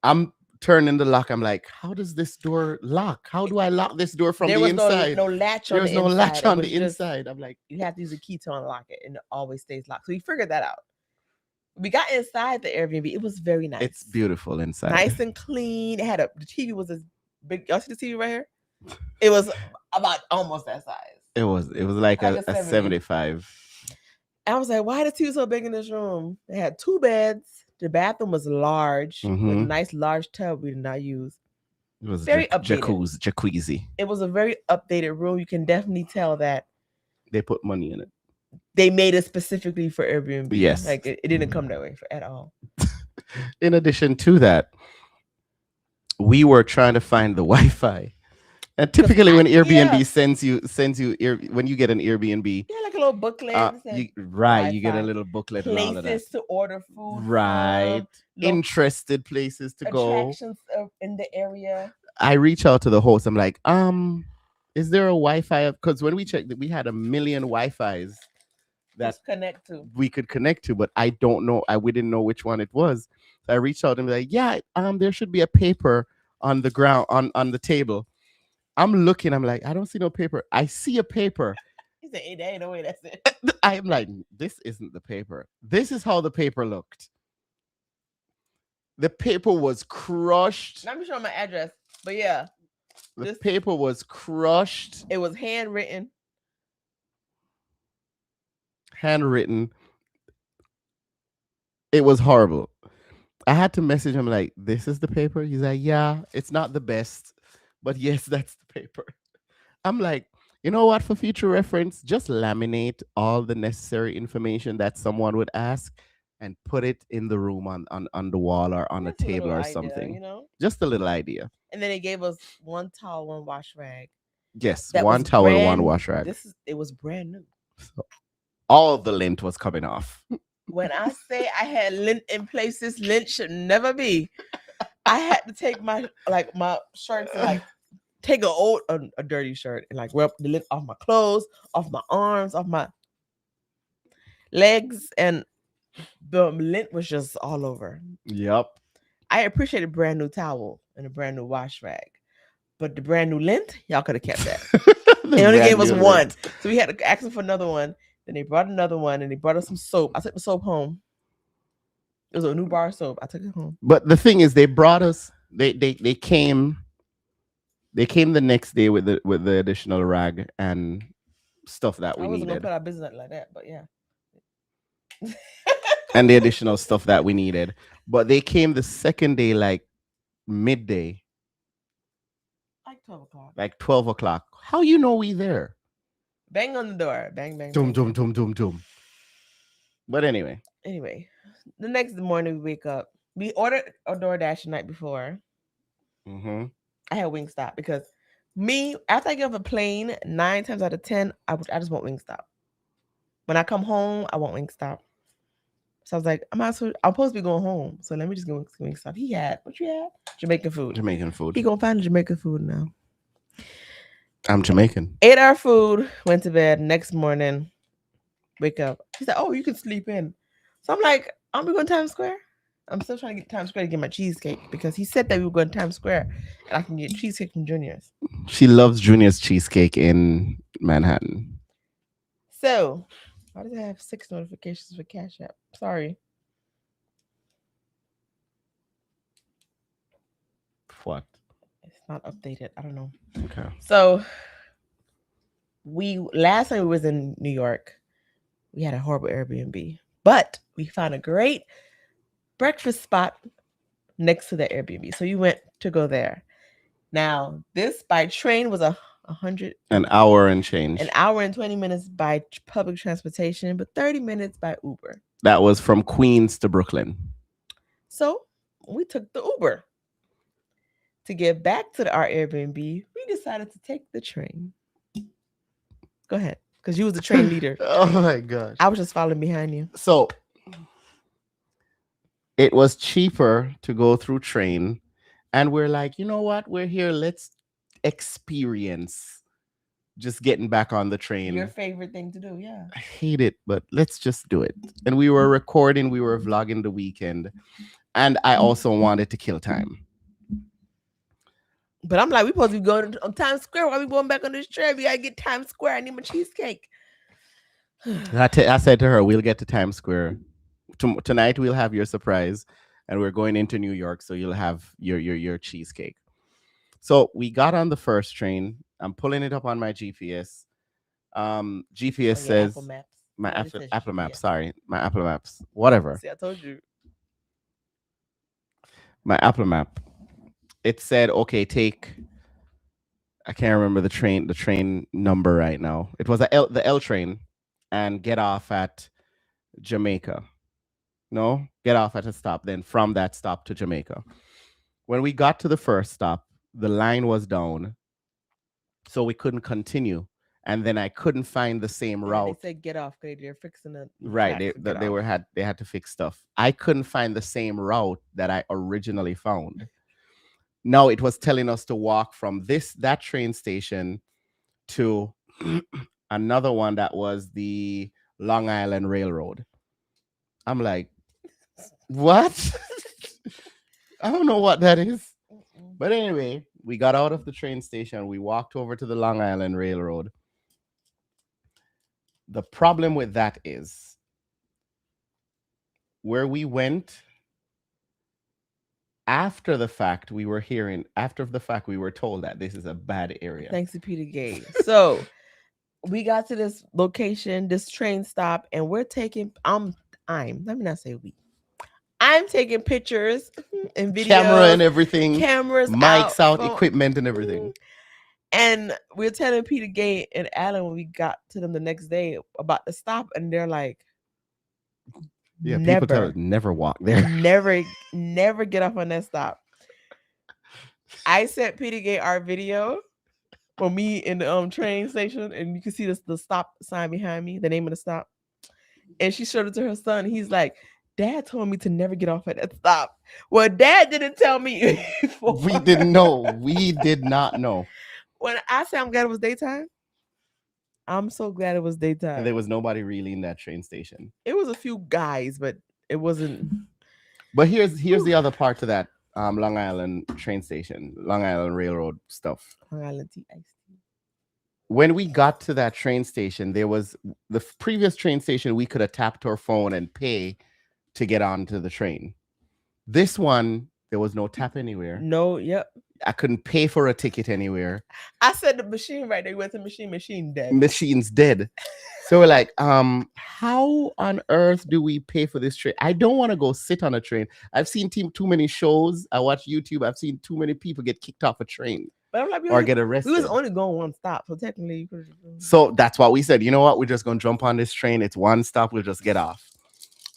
I'm turning the lock. I'm like, how does this door lock? How do I lock this door from the inside? No latch There on was the no inside. latch on It the was just- inside. I'm like, You have to use a key to unlock it, and it always stays locked. So we figured that out. We got inside the Airbnb. It was very nice. it's beautiful inside. Nice and clean. It had the TV was as big. Y'all see the TV right here? It was about almost that size. It was like Like a a 70. 75. I was like, why the TV so big in this room? They had 2 beds. The bathroom was large with a Mhm. nice large tub we did not use. It was Very updated. jacuzzi. It was a very updated room. You can definitely tell that They put money in it. they made it specifically for Airbnb. Yes. Like it didn't come that way at all. In addition to that, we were trying to find the Wi-Fi. And typically, when Airbnb sends you when you get an Airbnb, Yeah, like a little booklet. that said you get a Wi-Fi. little booklet and all of that. Places to order food. Right. Little Interested places to go. attractions in the area. I reach out to the host. I'm like, is there a Wi-Fi? Because when we checked, we had 1 million Wi-Fis that Just connect to. we could connect to, but I don't know. We didn't know which one it was. So I reached out and be like, yeah, there should be a paper on the ground on the table. I'm looking. I'm like, I don't see no paper. I see a paper. He said, hey, there ain't no way that's it. I'm like, this isn't the paper. This is how the paper looked. The paper was crushed. Let me show my address. But yeah, The paper was crushed. it was handwritten. Handwritten. It was horrible. I had to message him like, this is the paper? He's like, yeah, it's not the best, but yes, that's the paper. I'm like, you know what? For future reference, just laminate all the necessary information that someone would ask and put it in the room on the wall or on a Just table little or idea, something. you know? Just a little idea. And then they gave us 1 towel, 1 wash rag. Yes, That one was towel, one brand- wash rag. It was brand new. All of the lint was coming off. When I say I had lint in places lint should never be, I had to take my shirts and like take a dirty shirt and like rub the lint off my clothes, off my arms, off my legs, and the lint was just all over. Yep. I appreciate a brand new towel and a brand new wash rag, but the brand new lint, y'all could have kept that. They only gave us 1, so we had to ask them for another one. Then they brought another one, and they brought us some soap. I took the soap home. It was a new bar soap. I took it home. But the thing is, they brought us. They came. They came the next day with the additional rag and stuff that we I wasn't gonna needed, put our business like that, but yeah. and the additional stuff that we needed. But they came the second day, like midday, Like 12 o'clock. like 12 o'clock. How you know we there? Bang on the door. Bang, bang, Doom, bang, doom, bang. doom, doom, doom. But anyway, Anyway, the next morning we wake up. We ordered a DoorDash the night before. mm-hmm. I had Wingstop because Me, after I get off a plane, 9 times out of 10, I just want Wingstop. When I come home, I want Wingstop. So I was like, I'm supposed to be going home. So let me just go to Wingstop. He had, what you had? Jamaican food. Jamaican food. He gonna find Jamaican food now. I'm Jamaican. Ate our food, went to bed. Next morning, wake up. He said, "Oh, you can sleep in." So I'm like, "I'm going to Times Square." I'm still trying to get to Times Square to get my cheesecake because he said that we were going to Times Square and I can get cheesecake from Junior's. She loves Junior's cheesecake in Manhattan. So, why does it have 6 notifications for Cash App? Sorry. What? It's not updated. I don't know. Okay. So, last time we was in New York, we had a horrible Airbnb, but we found a great breakfast spot next to the Airbnb. So you went to go there. Now, this by train was an hour and change. An hour and 20 minutes by public transportation, but 30 minutes by Uber. That was from Queens to Brooklyn. So we took the Uber. To get back to our Airbnb, we decided to take the train. Go ahead, because you was the train leader. Oh my gosh. I was just following behind you. So it was cheaper to go through train. And we're like, you know what? We're here. Let's experience just getting back on the train. Your favorite thing to do, yeah. I hate it, but let's just do it. And we were recording, we were vlogging the weekend. And I also wanted to kill time. But I'm like, we supposed to be going on Times Square. Why are we going back on this train? We gotta get Times Square. I need my cheesecake. I said to her, we'll get to Times Square. Tonight we'll have your surprise. And we're going into New York, so you'll have your cheesecake. So we got on the first train. I'm pulling it up on my GPS. GPS says Apple Maps. my No, it says Apple GPS. Maps. Sorry, my Apple Maps. Whatever. See, I told you. My Apple Map. It said, okay, take. I can't remember the train number right now. It was the L train, and get off at Jamaica. No, get off at a stop. Then from that stop to Jamaica. When we got to the first stop, the line was down, so we couldn't continue. And then I couldn't find the same route. They said get off because they're fixing it. Right, they had to fix stuff. I couldn't find the same route that I originally found. No, it was telling us to walk from that train station to another one that was the Long Island Railroad. I'm like, what? I don't know what that is. But anyway, we got out of the train station. We walked over to the Long Island Railroad. The problem with that is where we went after the fact, we were told that this is a bad area. Thanks to Peter Gay. So we got to this location, this train stop, and we're taking, let me not say we. I'm taking pictures and videos. Camera and everything. Cameras, mics out, equipment and everything. And we're telling Peter Gay and Alan when we got to them the next day about the stop, and they're like, yeah, people tell us never walk there. Never get off on that stop. I sent Peter Gay our video for me in the train station, and you can see the stop sign behind me, the name of the stop. And she showed it to her son. He's like, Dad told me to never get off at that stop. Well, Dad didn't tell me before. We didn't know. We did not know. When I say I'm glad it was daytime, I'm so glad it was daytime. And there was nobody really in that train station. It was a few guys, but it wasn't. But here's the other part to that Long Island train station, Long Island Railroad stuff. Long Island TIC. When we got to that train station, there was the previous train station. We could have tapped our phone and pay to get onto the train. This one, there was no tap anywhere. No, yep. I couldn't pay for a ticket anywhere. I said the machine right there. We went to machine dead. Machine's dead. So we're like, how on earth do we pay for this train? I don't want to go sit on a train. I've seen too many shows. I watch YouTube. I've seen too many people get kicked off a train. But I'm like, get arrested. We was only going one stop, so technically you could. So that's what we said. You know what? We're just gonna jump on this train. It's one stop. We'll just get off.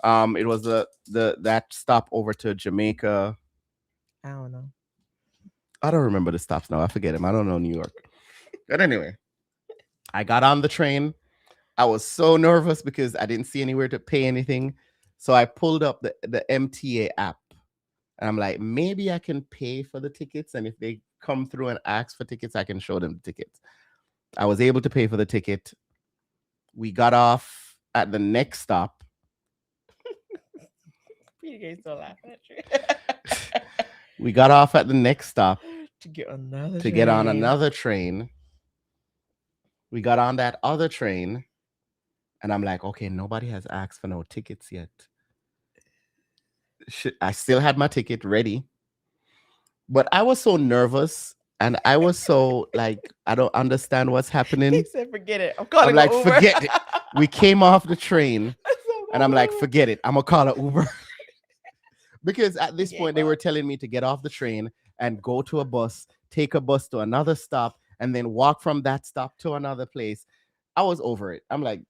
It was that stop over to Jamaica. I don't know. I don't remember the stops now. I forget them. I don't know New York. But anyway, I got on the train. I was so nervous because I didn't see anywhere to pay anything. So I pulled up the MTA app and I'm like, maybe I can pay for the tickets. And if they come through and ask for tickets, I can show them the tickets. I was able to pay for the ticket. We got off at the next stop. Peter still laughing at you. We got off at the next stop to get another to get on another train. We got on that other train. And I'm like, okay, nobody has asked for no tickets yet. I still had my ticket ready. But I was so nervous. And I was so like, I don't understand what's happening. He said, forget it. I'm calling like, Uber. forget it. We came off the train. And I'm like, forget it. I'm going to call an Uber. Because at this point, they were telling me to get off the train and go to a bus, take a bus to another stop, and then walk from that stop to another place. I was over it. I'm like,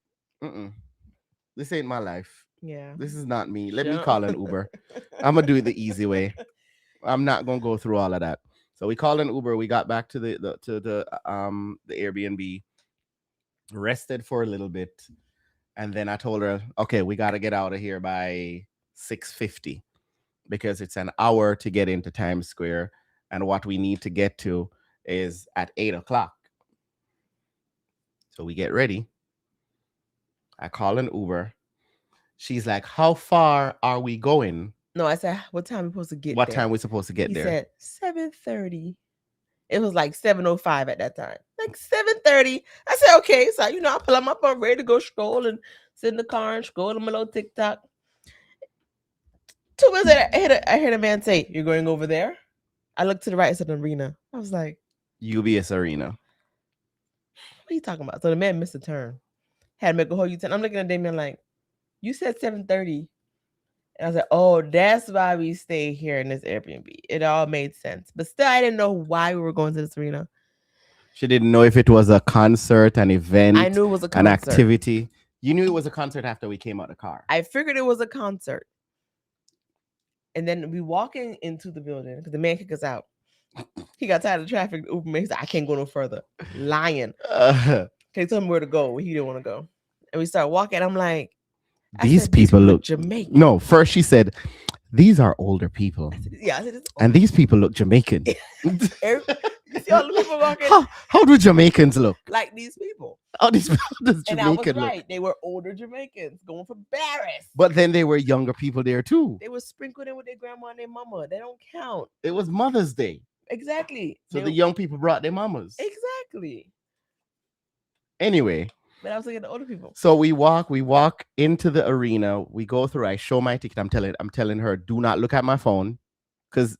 this ain't my life. Yeah. This is not me. Let me call an Uber. I'm going to do it the easy way. I'm not going to go through all of that. So we called an Uber. We got back to the Airbnb, rested for a little bit. And then I told her, okay, we got to get out of here by 6:50 because it's an hour to get into Times Square. And what we need to get to is at 8:00. So we get ready. I call an Uber. She's like, how far are we going? No, I said, what time are we supposed to get What there? time are we supposed to get He there? said 7:30. It was like 7:05 at that time. Like 7:30. I said, okay. So, I pull up my phone, ready to go scroll and sit in the car and scroll on my little TikTok. 2 minutes later, I heard a man say, you're going over there? I looked to the right, it's an arena. I was like, UBS Arena. What are you talking about? So the man missed a turn. Had to make a whole U-turn. I'm looking at Damion like, you said 7:30. And I was like, oh, that's why we stay here in this Airbnb. It all made sense. But still, I didn't know why we were going to this arena. She didn't know if it was a concert, an event. I knew it was a concert. An activity. You knew it was a concert after we came out of the car. I figured it was a concert. And then we walking into the building because the man kicked us out. He got tired of the traffic. The Uber man said, I can't go no further. Lying. He told me where to go. He didn't want to go. And we start walking. I'm like, these people look Jamaican. No, first she said, these are older people. I said, and these people look Jamaican. You see all the people walking? How do Jamaicans look? Like these people. How does Jamaican and I was right. look? They were older Jamaicans going for Barris. But then they were younger people there too. They were sprinkled in with their grandma and their mama. They don't count. It was Mother's Day. Exactly. So the young people brought their mamas. Exactly. Anyway. But I was looking at the older people. So we walk into the arena. We go through. I show my ticket. I'm telling her, do not look at my phone. Because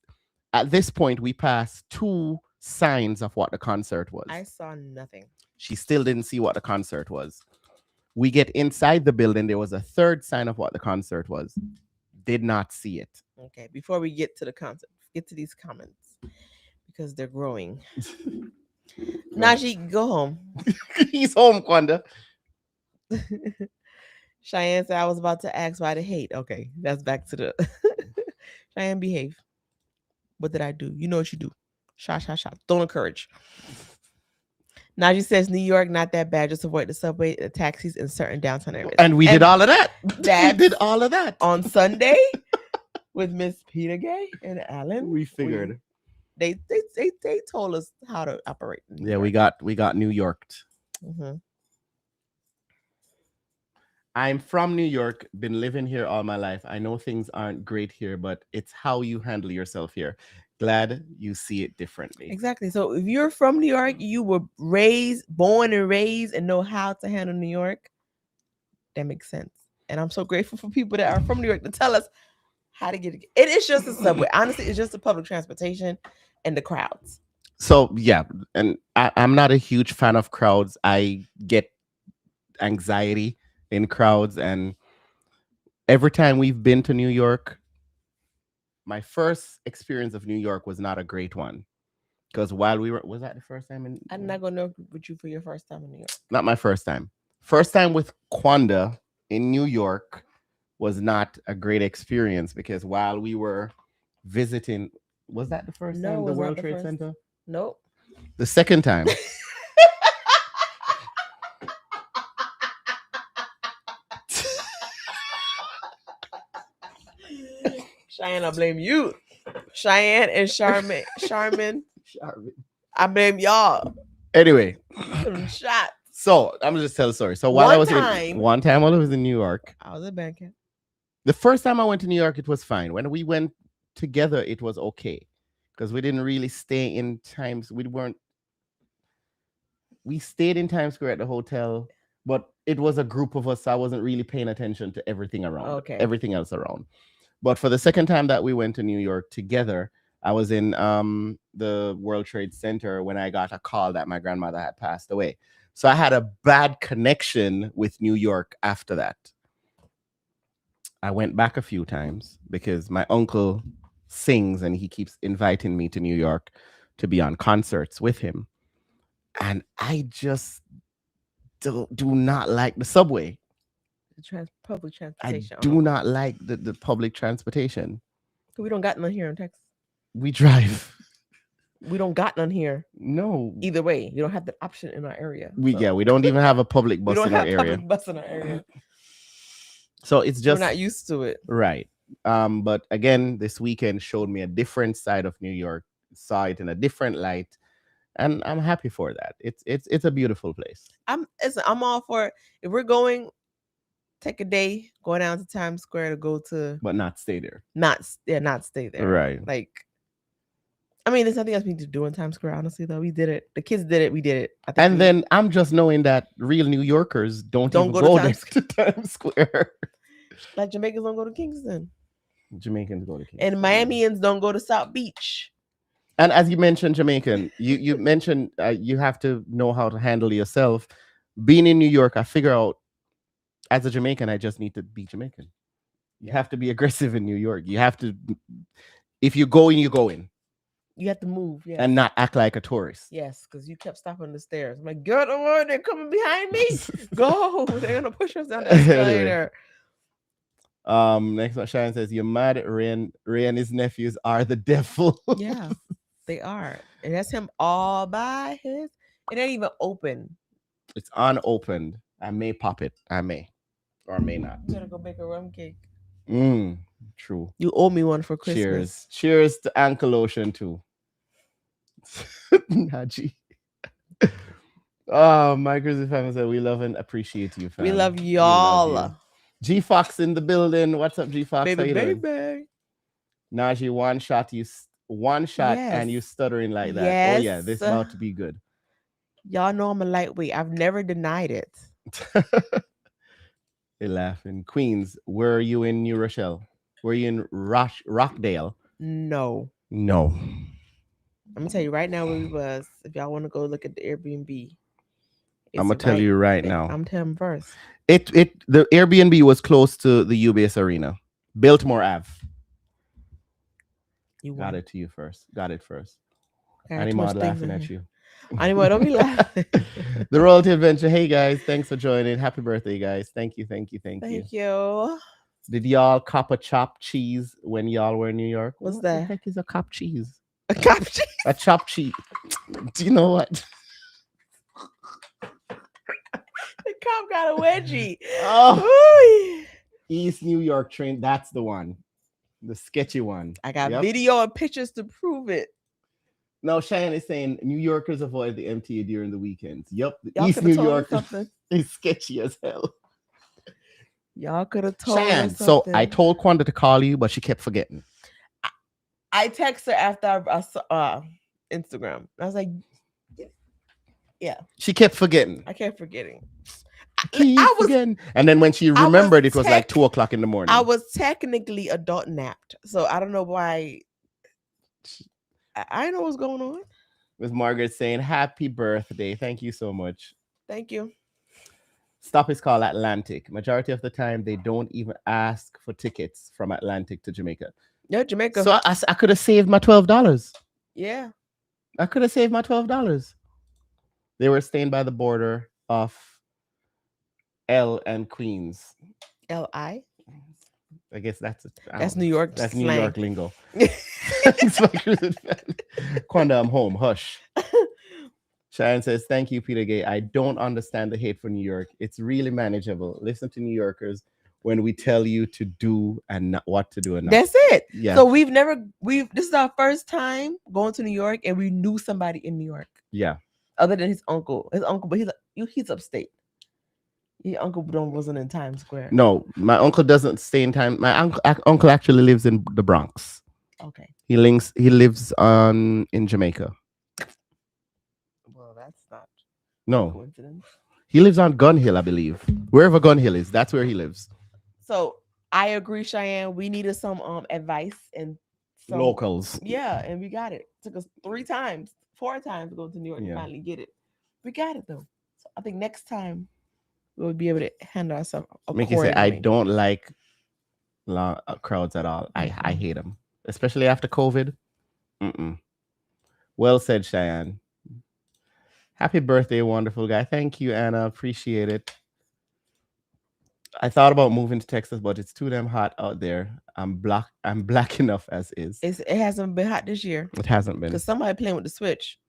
at this point, we passed 2 signs of what the concert was. I saw nothing. She still didn't see what the concert was. We get inside the building. There was a 3rd sign of what the concert was. Did not see it. Okay, before we get to the concert, get to these comments. Because they're growing. Najee, go home. He's home, Kwanda. Cheyenne said, I was about to ask why the hate. Okay, that's back to the... Cheyenne, behave. What did I do? You know what you do. Shot. Don't encourage. Najee says, New York, not that bad. Just avoid the subway, the taxis in certain downtown areas. And we did all of that. We did all of that. On Sunday with Miss Peter Gay and Alan. We figured. They told us how to operate. Yeah, we got New Yorked. Mm-hmm. I'm from New York, been living here all my life. I know things aren't great here, but it's how you handle yourself here. Glad you see it differently. Exactly. So if you're from New York, you were born and raised and know how to handle New York, that makes sense. And I'm so grateful for people that are from New York to tell us how to get it. It is just a subway. Honestly, it's just the public transportation and the crowds. So yeah, and I'm not a huge fan of crowds. I get anxiety in crowds, and every time we've been to New York, my first experience of New York was not a great one. Because while we were, was that the first time in? I'm not going to know with you for your first time in New York. Not my first time. First time with Kwanda in New York was not a great experience because while we were visiting, was that the first time the World Trade Center? Nope. The second time. Cheyenne, I blame you. Cheyenne and Charmin, I blame y'all. Anyway, Them shots. so I'm gonna just tell the story. So while I was time- in one time while I was in New York, I was at Bandcamp. the first time I went to New York, it was fine. When we went together, it was okay because we didn't really stay in Times. We stayed in Times Square at the hotel, but it was a group of us. So I wasn't really paying attention to everything around, Okay. everything else around. But for the second time that we went to New York together, I was in the World Trade Center when I got a call that my grandmother had passed away. So I had a bad connection with New York after that. I went back a few times because my uncle sings and he keeps inviting me to New York to be on concerts with him. And I just do not like the subway. Public I transportation. do not like the public transportation. We don't got none here in Texas. We drive. We don't got none here. No. Either way, you don't have the option in our area. We don't even have a public bus we don't in our have area. public bus in our area. So it's just we're not used to it. Right. But again, this weekend showed me a different side of New York, saw it in a different light, and I'm happy for that. It's a beautiful place. I'm all for it. If we're going, take a day, go down to Times Square to go to, but not stay there. Not stay there. Right. Like, I mean, there's nothing else we need to do in Times Square. Honestly, though, we did it. The kids did it. We did it. And then I'm just knowing that real New Yorkers don't even go to Times Square. Like Jamaicans don't go to Kingston. Jamaicans go to Kingston. And Miamians don't go to South Beach. And as you mentioned, Jamaican, you mentioned you have to know how to handle yourself. Being in New York, I figure out as a Jamaican, I just need to be Jamaican. You have to be aggressive in New York. You have to, if you go in, you go in. You have to move, yes. And not act like a tourist. Yes, because you kept stopping the stairs. I'm like, girl, don't worry, they're coming behind me. Go. They're gonna push us down the escalator. Next one, Sharon says, you're mad. Ray and his nephews are the devil. Yeah, they are. And that's him all by his. It ain't even open. It's unopened. I may pop it. I may. Or may not. You gotta go make a rum cake. True. You owe me one for Christmas. Cheers to Ankle Ocean too. Naji. Oh, my Grizzly family said we love and appreciate you, fam. We love y'all. G Fox in the building. What's up, G Fox? Baby. Naji, one shot yes. and you stuttering like that. Yes. Oh yeah, this is about to be good. Y'all know I'm a lightweight. I've never denied it. They laughing. Queens, were you in New Rochelle? Were you in Rockdale? No. I'm gonna tell you right now where we was. If y'all want to go look at the Airbnb, I'm gonna tell you right now. I'm telling first. The Airbnb was close to the UBS Arena, Biltmore Ave. You got it to you first. Got it first. Okay, Animal laughing at you. Animal, don't be laughing. The Royalty Adventure. Hey guys, thanks for joining. Happy birthday, guys. Thank you. Thank you. Did y'all cop a chopped cheese when y'all were in New York? What's what that? The heck is a chopped cheese? A chopped cheese? A chopped cheese. Do you know what? The cop got a wedgie. Oh, East New York train. That's the one. The sketchy one. I got video and pictures to prove it. No, Cheyenne is saying New Yorkers avoid the MTA during the weekends. Yep. Y'all East New York something. is sketchy as hell. Y'all could have told Cheyenne, us so something. I told Quanda to call you, but she kept forgetting. I texted her after I saw Instagram. I was like, yeah. She kept forgetting. I kept forgetting. I was forgetting. And then when she remembered, it was like 2:00 in the morning. I was technically adult napped. So I don't know why. I know what's going on. With Margaret saying, happy birthday. Thank you so much. Thank you. Stop is called Atlantic. Majority of the time, they don't even ask for tickets from Atlantic to Jamaica. Yeah, Jamaica. So I could have saved my $12. Yeah. I could have saved my $12. They were staying by the border of L and Queens. L.I.? I guess that's New York. That's slang. New York lingo. Quanda, I'm home. Hush. Sharon says, thank you, Peter Gay. I don't understand the hate for New York. It's really manageable. Listen to New Yorkers. when we tell you to do and not what to do and not. That's it. Yeah. So this is our first time going to New York, and we knew somebody in New York. Yeah. Other than his uncle. But he's upstate. Your uncle wasn't in Times Square. No, my uncle doesn't stay in time. My uncle actually lives in the Bronx. Okay. He lives in Jamaica. Well, that's not No. coincidence. He lives on Gun Hill, I believe. Wherever Gun Hill is, that's where he lives. So I agree, Cheyenne. We needed some advice and some Locals. Yeah, and we got it. Took us 4 times to go to New York to finally get it. We got it though. So I think next time we'll be able to handle ourselves Mickey accordingly. said, I don't like long crowds at all. I hate them, especially after COVID. Well said, Cheyenne. Happy birthday, wonderful guy. Thank you, Anna. Appreciate it. I thought about moving to Texas, but it's too damn hot out there. I'm black enough as is. It hasn't been hot this year. It hasn't been. Because somebody playing with the switch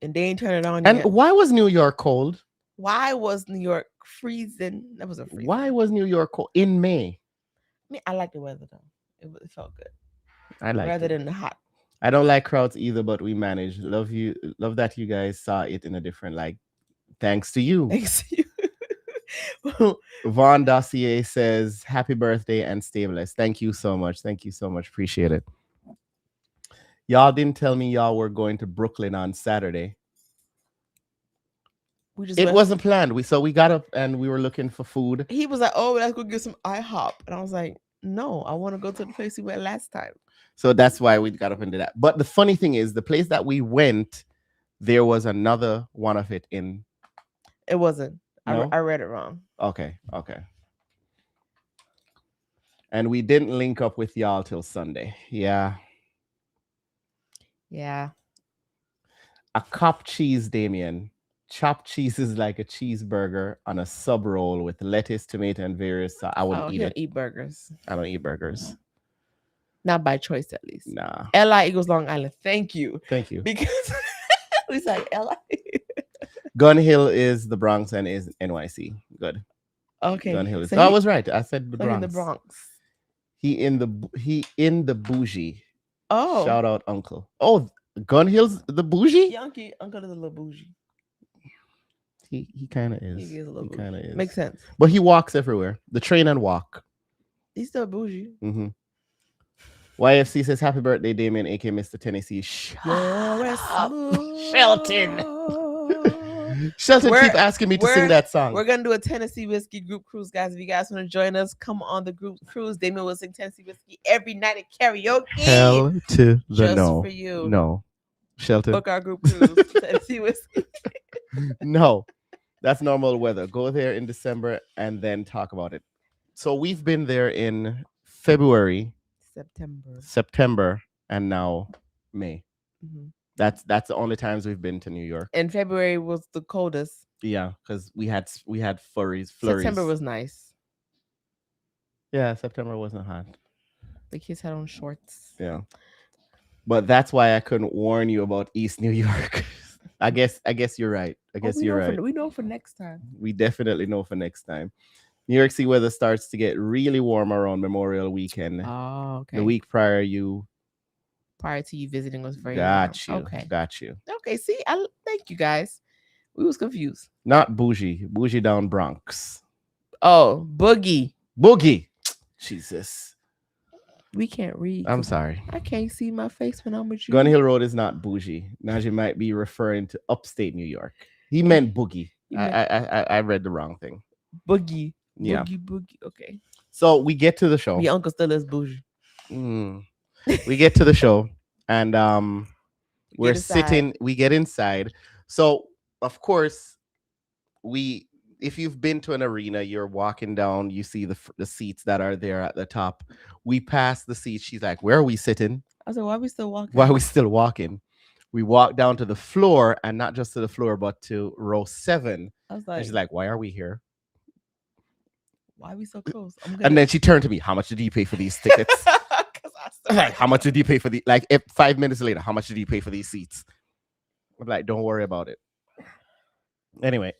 and they ain't turning it on And yet. why was New York cold? Why was New York freezing? That was a freezing. Why was New York cold in May? I mean, I like the weather though. It felt good. I like rather it. than the hot. I don't like crowds either, but we managed. Love that you guys saw it in a different light. Thanks to you. Thanks to you. Vaughn Dossier says, happy birthday and stay blessed. Thank you so much. Thank you so much. Appreciate it. Y'all didn't tell me y'all were going to Brooklyn on Saturday. It wasn't planned. We got up and we were looking for food. He was like, oh, let's go get some IHOP. And I was like, no, I want to go to the place we went last time. So that's why we got up and did that. But the funny thing is, the place that we went, there was another one of it in. It wasn't. No? I read it wrong. Okay. And we didn't link up with y'all till Sunday. Yeah. A cop cheese, Damion. Chopped cheese is like a cheeseburger on a sub roll with lettuce, tomato, and various. I wouldn't eat it. Eat burgers. I don't eat burgers. Not by choice, at least. Nah. LI equals Long Island. Thank you. Because we said LI. Gun Hill is the Bronx and is NYC. Good. Okay. Gun Hill is. So I was right. I said the Bronx. In the Bronx. He in the bougie. Oh. Shout out, Uncle. Oh, Gun Hill's the bougie. Yeah, Uncle is a little bougie. He kind of is. He is a little. He kind of is. Makes sense. But he walks everywhere. The train and walk. He's still bougie. Mm-hmm. YFC says, happy birthday, Damion, aka Mr. Tennessee. Shelton keep asking me to sing that song. We're going to do a Tennessee Whiskey group cruise, guys. If you guys want to join us, come on the group cruise. Damion will sing Tennessee Whiskey every night at karaoke. Hell to the Just no. for you. No. Shelton. Book our group cruise. Tennessee Whiskey. No. That's normal weather. Go there in December and then talk about it. So we've been there in February, September, and now May. Mm-hmm. That's the only times we've been to New York. And February was the coldest. Yeah, because we had flurries. September was nice. Yeah, September wasn't hot. The kids had on shorts. Yeah, but that's why I couldn't warn you about East New York. I guess you're right. You're right. We know for next time. We definitely know for next time. New York City weather starts to get really warm around Memorial Weekend. Oh, okay. The week prior to you visiting was very got warm. you. Got you. Okay, see, I thank you guys. We was confused. Not bougie down Bronx. Oh, boogie. Jesus. We can't read. I'm sorry. I can't see my face when I'm with you. Gun Hill Road is not bougie. Najee might be referring to upstate New York. He meant boogie. I read the wrong thing. Boogie. Yeah. Boogie. Okay. So we get to the show. Your uncle still is bougie. We get to the show and we're sitting. We get inside. So of course, if you've been to an arena, you're walking down, you see the seats that are there at the top. We pass the seats. She's like, where are we sitting? I said, why are we still walking? We walk down to the floor, and not just to the floor, but to row 7. I was like, and she's like, why are we here? Why are we so close? And then she turned to me, how much did you pay for these tickets? Like, how much did you pay for the 5 minutes later, how much did you pay for these seats? I'm like, don't worry about it. Anyway,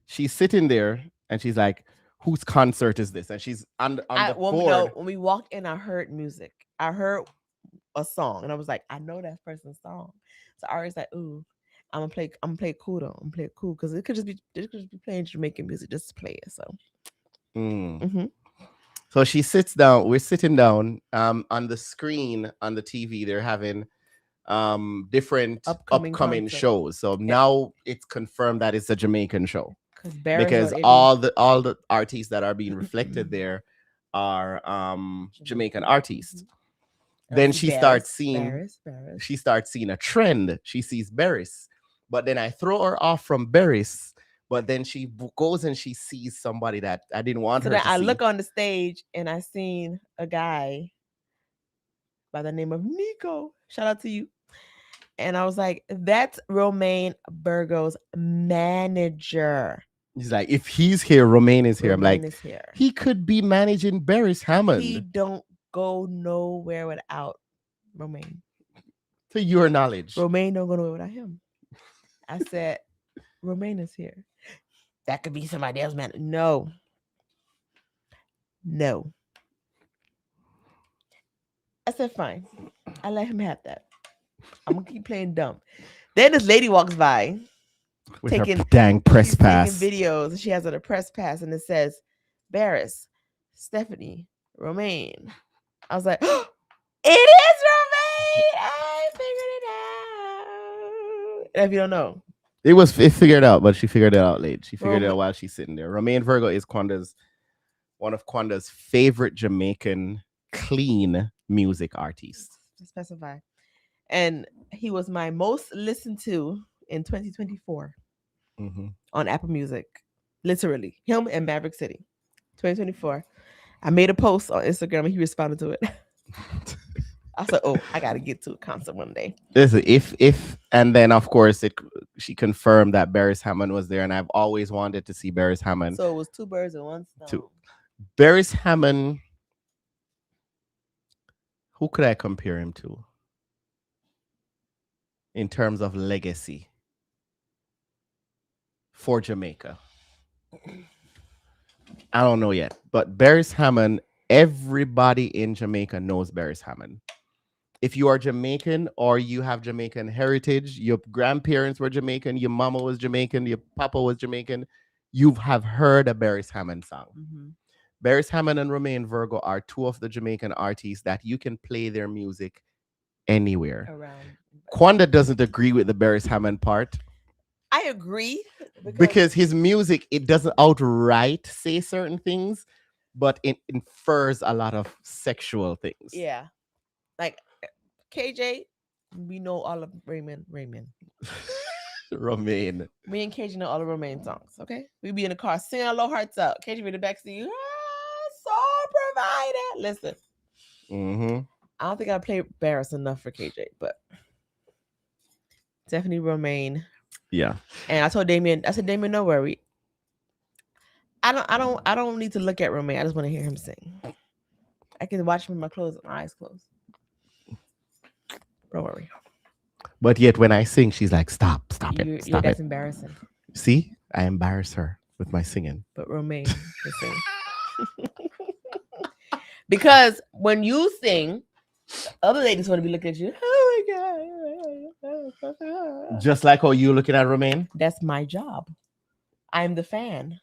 she's sitting there and she's like, whose concert is this? And she's on the when, no, board. when we walked in, I heard music. I heard a song, and I was like, I know that person's song. So I was like, ooh, I'm gonna play it cool though. I'm gonna play it cool because it could just be playing Jamaican music just to play it. So Mm. mhm. So she sits down. We're sitting down. On the screen on the TV, they're having different Upcoming upcoming concert. shows. So now it's confirmed that it's a Jamaican show Because Barry's because already all the artists that are being reflected there are Jamaican artists. Then she starts seeing Barris. she starts seeing a trend. She sees Barris, but then I throw her off from Barris. But then she goes and she sees somebody that I didn't want So her then to I see. look on the stage and I seen a guy by the name of Nico. Shout out to you. And I was like, that's Romaine Virgo's manager. He's like, if he's here, Romaine is here. I'm Romaine like, is here. he could be managing Barris Hammond. He don't go nowhere without Romaine. To your knowledge. Romaine don't go nowhere without him. I said, Romaine is here. That could be somebody else, man. No. I said, fine. I let him have that. I'm gonna keep playing dumb. Then this lady walks by, With taking her dang press she's pass. taking videos, and she has a press pass, and it says, Barris, Stephanie, Romaine. I was like, oh, it is Romaine. I figured it out. And if you don't know, It figured out, but she figured it out late. She figured it out Roma- while she's sitting there. Romaine Virgo is one of Kwanda's favorite Jamaican clean music artists. to specify. And he was my most listened to in 2024 Mm-hmm. on Apple Music. Literally. Him and Maverick City. 2024. I made a post on Instagram and he responded to it. I said, oh, I gotta get to a concert one day. Listen, if and then of course she confirmed that Barris Hammond was there, and I've always wanted to see Barris Hammond. So it was two birds and one stone. Barris Hammond, who could I compare him to in terms of legacy for Jamaica? I don't know yet, but Barris Hammond, everybody in Jamaica knows Barris Hammond. If you are Jamaican or you have Jamaican heritage, your grandparents were Jamaican, your mama was Jamaican, your papa was Jamaican, you have heard a Barris Hammond song. Mm-hmm. Barris Hammond and Romaine Virgo are two of the Jamaican artists that you can play their music anywhere. Around. Kwanda doesn't agree with the Barris Hammond part. I agree. Because his music, it doesn't outright say certain things, but it infers a lot of sexual things. Yeah. Like KJ, we know all of Raymond. Romaine. Me and KJ know all the Romaine songs, okay? We be in the car singing our low hearts out. KJ be in the backseat. Soul provider. Listen. Mm-hmm. I don't think I played Barris enough for KJ, but definitely Romaine. Yeah. And I told Damion, Damion, no worry. I don't need to look at Romaine. I just want to hear him sing. I can watch him with my eyes closed. Don't worry. But yet when I sing, she's like, stop That's it. embarrassing. See, I embarrass her with my singing. But Romaine can sing. Because when you sing, other ladies want to be looking at you. Oh my God. Just like how you looking at Romaine? That's my job. I'm the fan.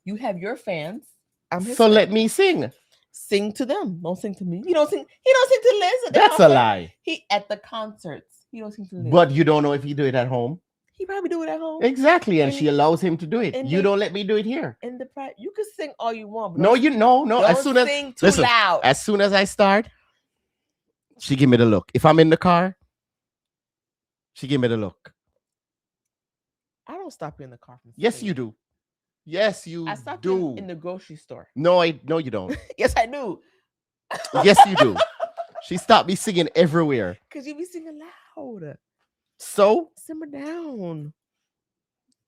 You have your fans. I'm his So fan. let me sing. Sing to them. Don't sing to me. He don't sing to Liz. At the That's a concert. lie. He at the concerts. He don't sing to Liz. But you don't know if he do it at home. He probably do it at home. Exactly. And And- she allows him to do it. and You they- don't let me do it here. In the you can sing all you want. But No, don't no. As soon as sing too listen, loud. as soon as I start, she give me the look. If I'm in the car, she give me the look. I don't stop you in the car. From Yes, singing. you do. Yes, you I stopped do. you in the grocery store. No, you don't. Yes, I do. Yes, you do. She stopped me singing everywhere. Because you be singing loud. So Simmer down.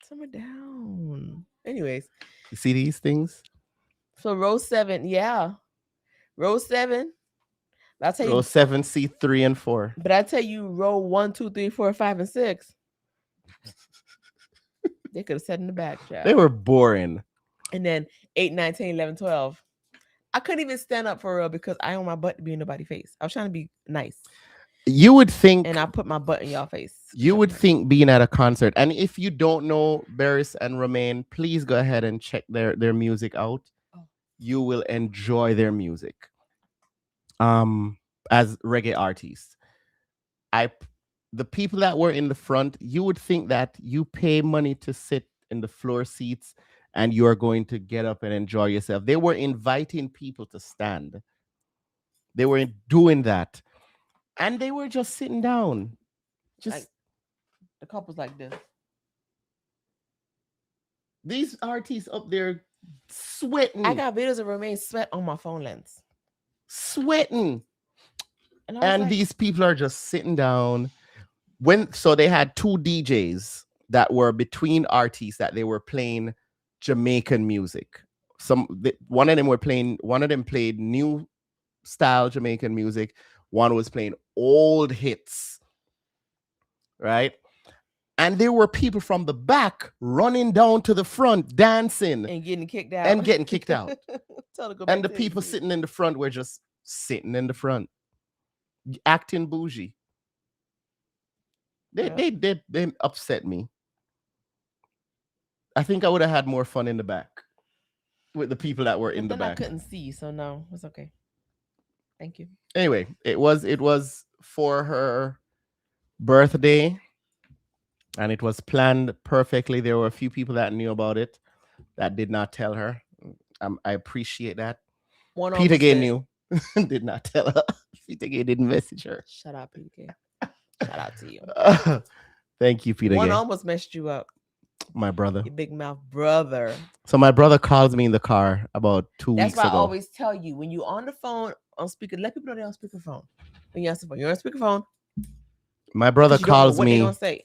Simmer down. Anyways, you see these things? so row 7, yeah. Row 7. I'll tell you. Row 7, C3 and 4. But I tell you, row 1, 2, 3, 4, 5, and 6. They could have sat in the back, child. They were boring. And then 8, 9, 10, 11, 12. I couldn't even stand up for real because I don't want my butt to be in nobody's face. I was trying to be nice. You would think And I put my butt in y'all face. you would think being at a concert, and if you don't know Barris and Romaine, please go ahead and check their music out. Oh. You will enjoy their music. As reggae artists, I the people that were in the front, you would think that you pay money to sit in the floor seats and you're going to get up and enjoy yourself. They were inviting people to stand. They were doing that, and they were just sitting down. Just Like, the couple's like this. these artists up there sweating. I got videos of Romaine sweat on my phone lens. Sweating. And, I was And like, these people are just sitting down. So they had two DJs that were between artists that they were playing Jamaican music. One of them played new style Jamaican music. One was playing old hits. Right? And there were people from the back running down to the front, dancing and getting kicked out. and getting kicked out. Tell her to go back And the to people seat. sitting in the front were just sitting in the front, acting bougie. They upset me. I think I would have had more fun in the back with the people that were in the But then I back. couldn't see, so no, it's okay. Thank you. Anyway, it was for her birthday, and it was planned perfectly. There were a few people that knew about it that did not tell her. I appreciate that. One Peter almost Gay said- knew, did not tell her. Peter Gay didn't message her. Shut up, Peter Gay. Shout out to you. Thank you, Peter One Gay, almost messed you up, my brother. you big mouth brother. So my brother calls me in the car about 2 That's weeks why I ago. always tell you when you're on the phone on speaker, let people know they're on speakerphone. When you're on speakerphone, you're on speakerphone. My brother 'cause you don't know calls what they me. gonna say.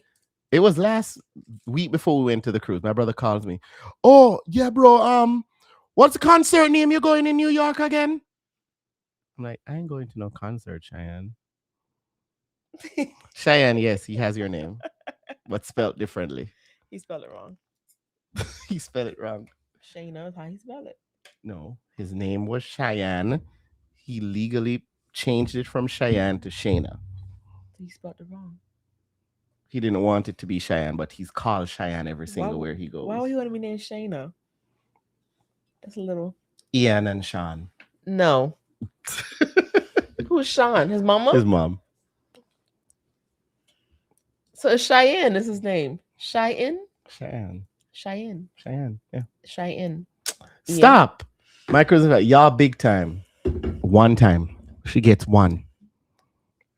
It was last week before we went to the cruise. My brother calls me. Oh yeah, bro. What's the concert name you're going in New York again? I'm like, I ain't going to no concert, Cheyenne. Cheyenne, yes, he has your name, but spelled differently. He spelled it wrong. He spelled it wrong. Shane knows how he spelled it. No, his name was Cheyenne. He legally changed it from Cheyenne to Shayna. He spelled it wrong. He didn't want it to be Cheyenne, but he's called Cheyenne every single Why- where he goes. Why would you want to be named Shayna? That's a little. Ian and Sean. No. Who's Sean? His mama? His mom. So it's Cheyenne is his name. Cheyenne? Cheyenne. Cheyenne. Cheyenne. Yeah. Cheyenne. Ian. Stop. My cousin, y'all big time. One time. She gets one.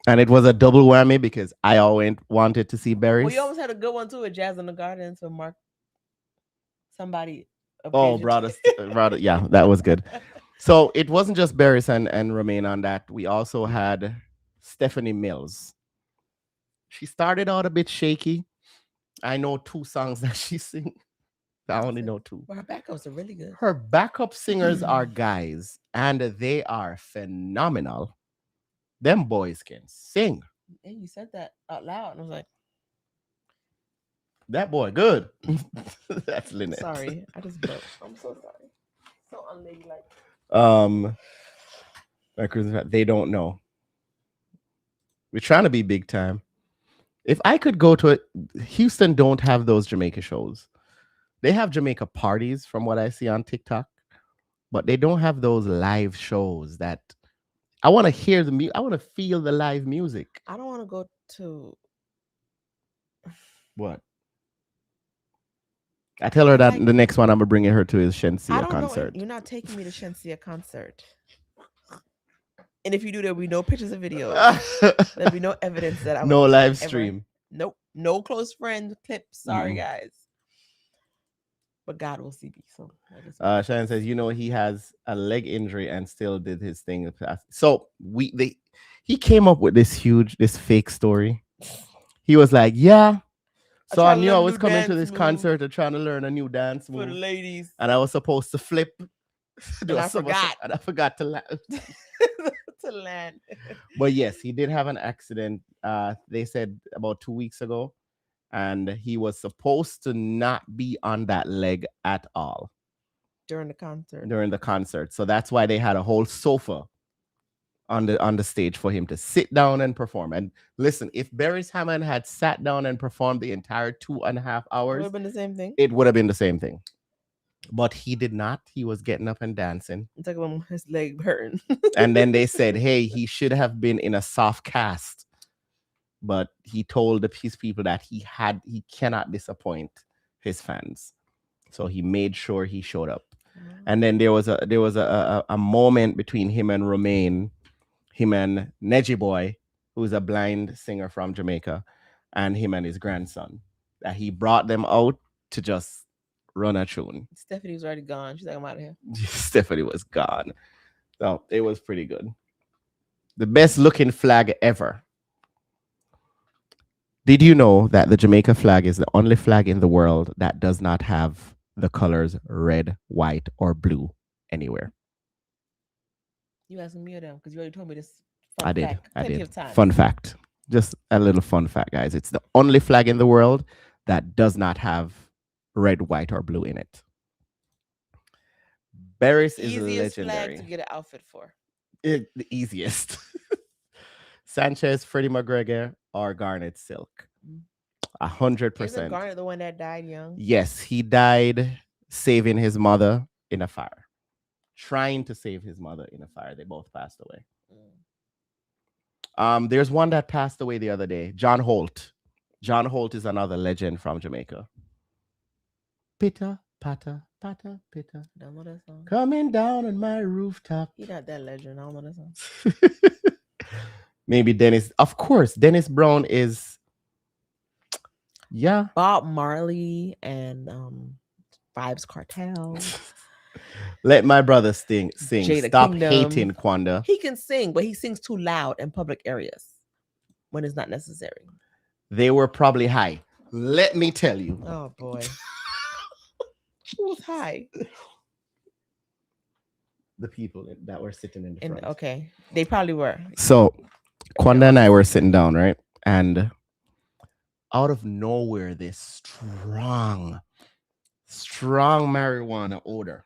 And it was a double whammy because I always wanted to see berries. Well, you almost had a good one too at Jazz in the Garden to mark somebody. Oh, brother, yeah, that was good. So it wasn't just Barris and Romaine on that. We also had Stephanie Mills. She started out a bit shaky. I know 2 songs that she sings. I only know 2. Well, her backups are really good. Her backup singers are guys, and they are phenomenal. Them boys can sing. And you said that out loud, and I was like, That boy, good. That's Lynette. sorry, I just burped. I'm so sorry. So unladylike. They don't know. We're trying to be big time. If I could go to it, Houston don't have those Jamaica shows. They have Jamaica parties from what I see on TikTok, but they don't have those live shows that I want to hear the music. I want to feel the live music. I don't want to go to. What? I tell her that Like- the next one I'm bringing her to is I Shensia don't concert. know. You're not taking me to Shensia concert. And if you do, there'll be no pictures or videos. There'll be no evidence that I No was live ever- stream. Nope. No close friend clips. Sorry, Mm-mm. guys. But God will see me. So I guess Shannon says, he has a leg injury and still did his thing. So he came up with this fake story. He was like, yeah. So I trying to knew I learn was new coming to dance this move. concert and trying to learn a new dance for the move. ladies. And I was supposed to flip. And I forgot. And I forgot to laugh. To land. But yes, he did have an accident. They said about 2 weeks ago. And he was supposed to not be on that leg at all. during the concert. during the concert. So that's why they had a whole sofa on the stage for him to sit down and perform. And listen, if Beres Hammond had sat down and performed the entire 2.5 It would hours, have been the same thing. it would have been the same thing. But he did not. He was getting up and dancing. It's like when his leg hurting. And then they said, hey, he should have been in a soft cast. But he told his people that he cannot disappoint his fans. So he made sure he showed up. And then there was a moment between him and Romain, him and Neji Boy, who's a blind singer from Jamaica, and him and his grandson, that he brought them out to just run a tune. Stephanie was already gone. She's like, I'm out of here. Stephanie was gone. So it was pretty good. The best looking flag ever. Did you know that the Jamaica flag is the only flag in the world that does not have the colors red, white, or blue anywhere? You asking me or them? Because you already told me this. I did. Fact. I Plenty did. of times. Fun fact. Just a little fun fact, guys. It's the only flag in the world that does not have red, white, or blue in it. Beres is Easiest legendary. flag to get an outfit for. The easiest. Sanchez, Freddie McGregor, or Garnet Silk. 100%. Isn't Garnet the one that died young? Yes, he died saving his mother in a fire. Trying to save his mother in a fire. They both passed away. There's one that passed away the other day. John Holt. John Holt is another legend from Jamaica. Pitta, patta, patta, pitta. I don't know that song. Coming down on my rooftop. He's not that legend. I don't know that song. Maybe Dennis. Of course, Dennis Brown is. Yeah. Bob Marley and Vibes Cartel. Let my brother sing. Jada Stop Kingdom. hating, Kwanda. He can sing, but he sings too loud in public areas when it's not necessary. They were probably high. Let me tell you. Oh boy. Who was high? The people that were sitting in the front. Okay. They probably were. So Kwanda and I were sitting down, right? And out of nowhere, this strong marijuana odor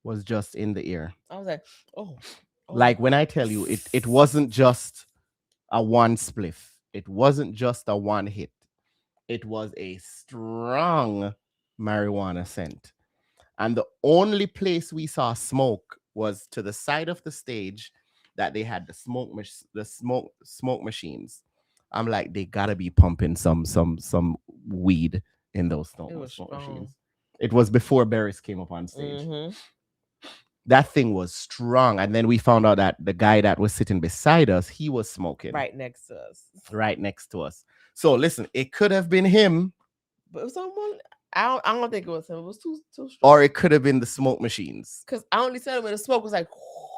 was just in the air. I was like, oh. Like when I tell you, it wasn't just a one spliff. It wasn't just a one hit. It was a strong marijuana scent. And the only place we saw smoke was to the side of the stage that they had the smoke machines. I'm like, they gotta be pumping some weed in those smoke machines. It was before Beres came up on stage. Mm-hmm. That thing was strong. And then we found out that the guy that was sitting beside us, he was smoking. Right next to us. Right next to us. So listen, it could have been him. But it was someone, I don't think it was him. It was too strong. Or it could have been the smoke machines. Because I only said it when the smoke was like,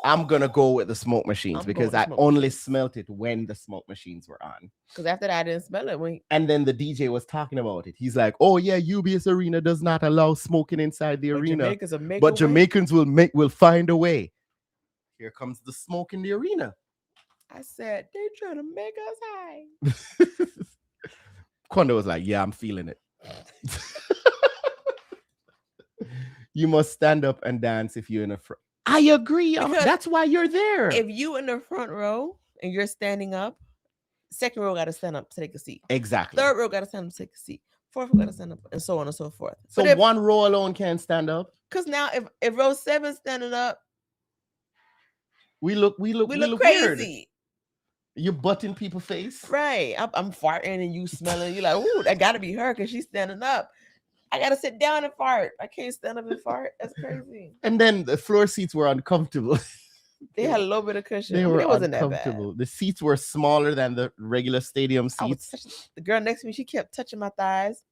I'm gonna go with the smoke machines because I only smelt it when the smoke machines were on. Because after that, I didn't smell it. And then the DJ was talking about it. He's like, "Oh yeah, UBS Arena does not allow smoking inside the arena, but Jamaicans will find a way." Here comes the smoke in the arena. I said, "They trying to make us high." Kwanda was like, "Yeah, I'm feeling it." You must stand up and dance if you're in a front. I agree. That's why you're there. If you in the front row and you're standing up, second row got to stand up to take a seat. Exactly. Third row got to stand up to take a seat. Fourth row got to stand up, and so on and so forth. So if one row alone can't stand up. Because now, if row 7 standing up, we look crazy. Weird. You butt in people's face. Right. I'm farting and you smelling. You're like, ooh, that got to be her because she's standing up. I got to sit down and fart. I can't stand up and fart. That's crazy. And then the floor seats were uncomfortable. They had a little bit of cushion. They were wasn't uncomfortable. That bad. The seats were smaller than the regular stadium seats. The girl next to me, she kept touching my thighs.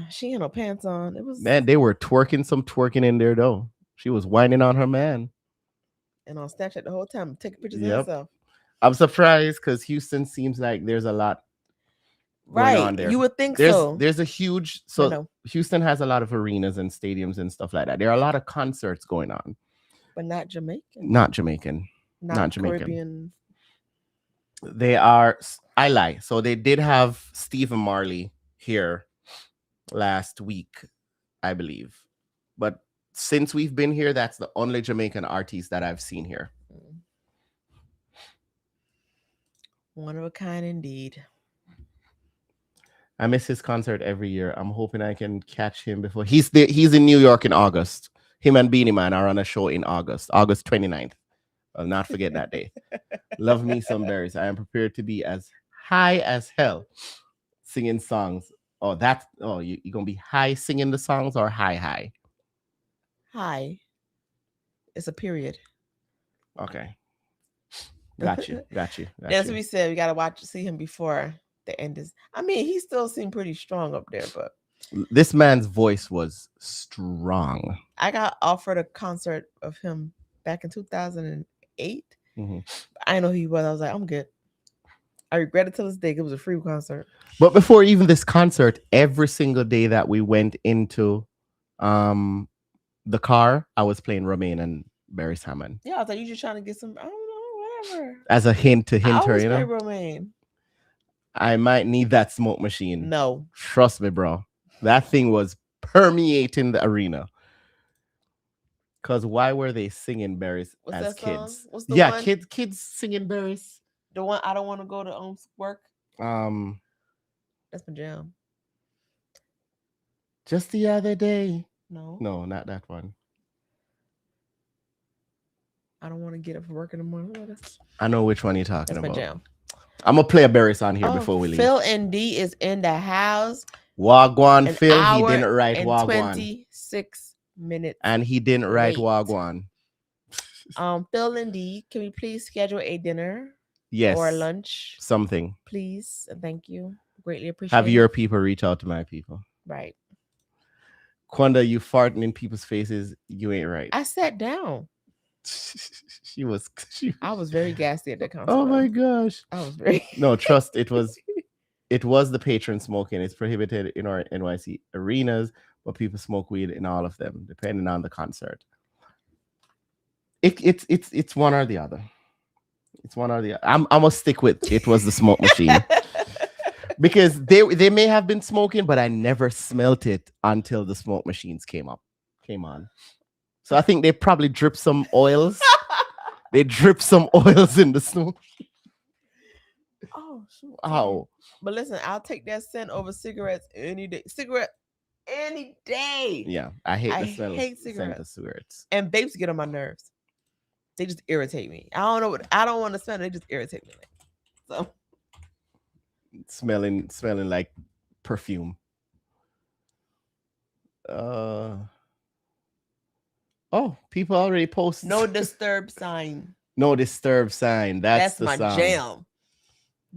She had no pants on. It was, man, they were twerking in there though. She was whining on her man. And on Snapchat the whole time, taking pictures of herself. I'm surprised because Houston seems like there's a lot going on there. You would think There's a huge Houston has a lot of arenas and stadiums and stuff like that. There are a lot of concerts going on. But not Jamaican. Not Jamaican. Not Jamaican. Caribbean. They are. I lie. So they did have Stephen Marley here last week I believe. But since we've been here, that's the only Jamaican artist that I've seen here. One of a kind indeed. I miss his concert every year. I'm hoping I can catch him before he's in New York in August. Him and Beanie Man are on a show in August 29th. I'll not forget that day. Love me some berries. I am prepared to be as high as hell singing songs. You gonna be high singing the songs or high? Hi. It's a period. Okay. Got you. That's what we said. We gotta see him before the end is. I mean, he still seemed pretty strong up there, but this man's voice was strong. I got offered a concert of him back in 2008. Mm-hmm. I know who he was. I was like, I'm good. I regret it till this day. It was a free concert. But before even this concert, every single day that we went into the car, I was playing Romaine and Barry Hammond. Yeah, I was like, you just trying to get some, I don't know, whatever. As a hint to hint her, you know. Romaine. I might need that smoke machine. No. Trust me, bro. That thing was permeating the arena. Because why were they singing berries as kids? What's the one? Kids singing berries. The one I don't want to go to work. That's my jam. Just the other day. No, not that one. I don't want to get up for work in the morning. I know which one you're talking about. That's my jam. I'm gonna play a berry song here before we leave. Phil ND is in the house. Wagwan Phil, he didn't write Wagwan. 26 minutes. And he didn't write Wagwan. Phil ND, can we please schedule a dinner? Yes. Or lunch? Something. Please. Thank you. Greatly appreciate it. Have your people reach out to my people. Right. Quanda, you farting in people's faces. You ain't right. I sat down. I was very gassy at that concert. Oh my gosh. I was very No, trust it was the patron smoking. It's prohibited in our NYC arenas, but people smoke weed in all of them, depending on the concert. It's one or the other. It's one or the other. I'm gonna stick with it was the smoke machine. Because they may have been smoking, but I never smelt it until the smoke machines came on. So I think they probably dripped some oils. They dripped some oils in the smoke. Oh, shoot. Ow. But listen, I'll take that scent over cigarettes any day. Any day. Yeah, I hate the hate scent of cigarettes. And vapes get on my nerves. They just irritate me. I don't want to smell. They just irritate me. So smelling like perfume. People already posted. No disturb sign. No disturb sign. That's the my song. jam.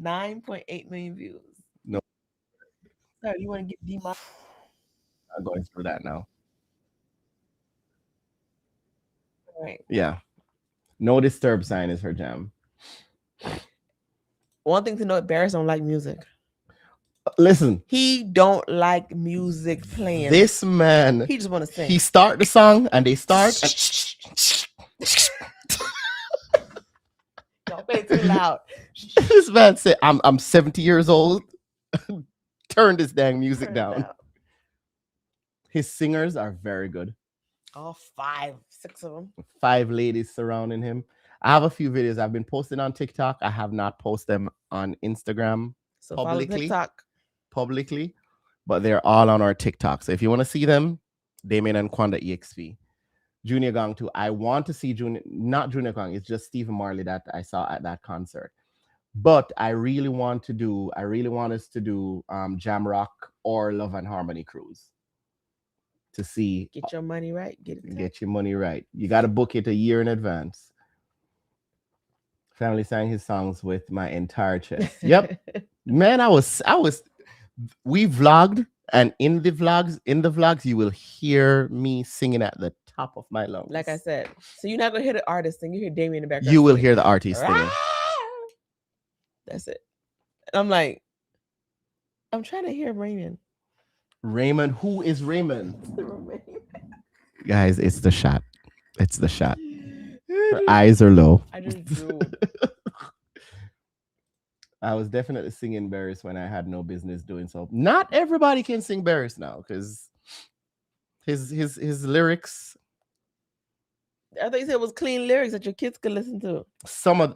9.8 million views. No. Sorry, you want to get demonetized? I'm going through that now. All right. Yeah. No disturb sign is her jam. One thing to note, Barris don't like music. Listen. He don't like music playing. This man. He just want to sing. He start the song and they start. Don't play too loud. This man said, I'm 70 years old. Turn this dang music down. His singers are very good. All 5, 6 of them. 5 ladies surrounding him. I have a few videos I've been posting on TikTok. I have not posted them on Instagram so publicly, but they're all on our TikTok. So if you want to see them, Damion and Quanda EXP. Junior Gong too. I want to see not Junior Gong. It's just Stephen Marley that I saw at that concert. But I really want us to do Jam Rock or Love and Harmony Cruise. To see. Get your money right. Get your money right. You got to book it a year in advance. Family sang his songs with my entire chest. Yep. Man, we vlogged, and in the vlogs, you will hear me singing at the top of my lungs. Like I said. So you're not gonna hear the artist sing, you hear Damion in the background. You will hear the artist singing. That's it. And I'm like, I'm trying to hear Raymond. Raymond, who is Raymond? Guys, it's the shot. It's the shot. Her eyes are low. I just drew. I was definitely singing Barris when I had no business doing so. Not everybody can sing Barris now, because His lyrics, I thought you said it was clean lyrics that your kids could listen to.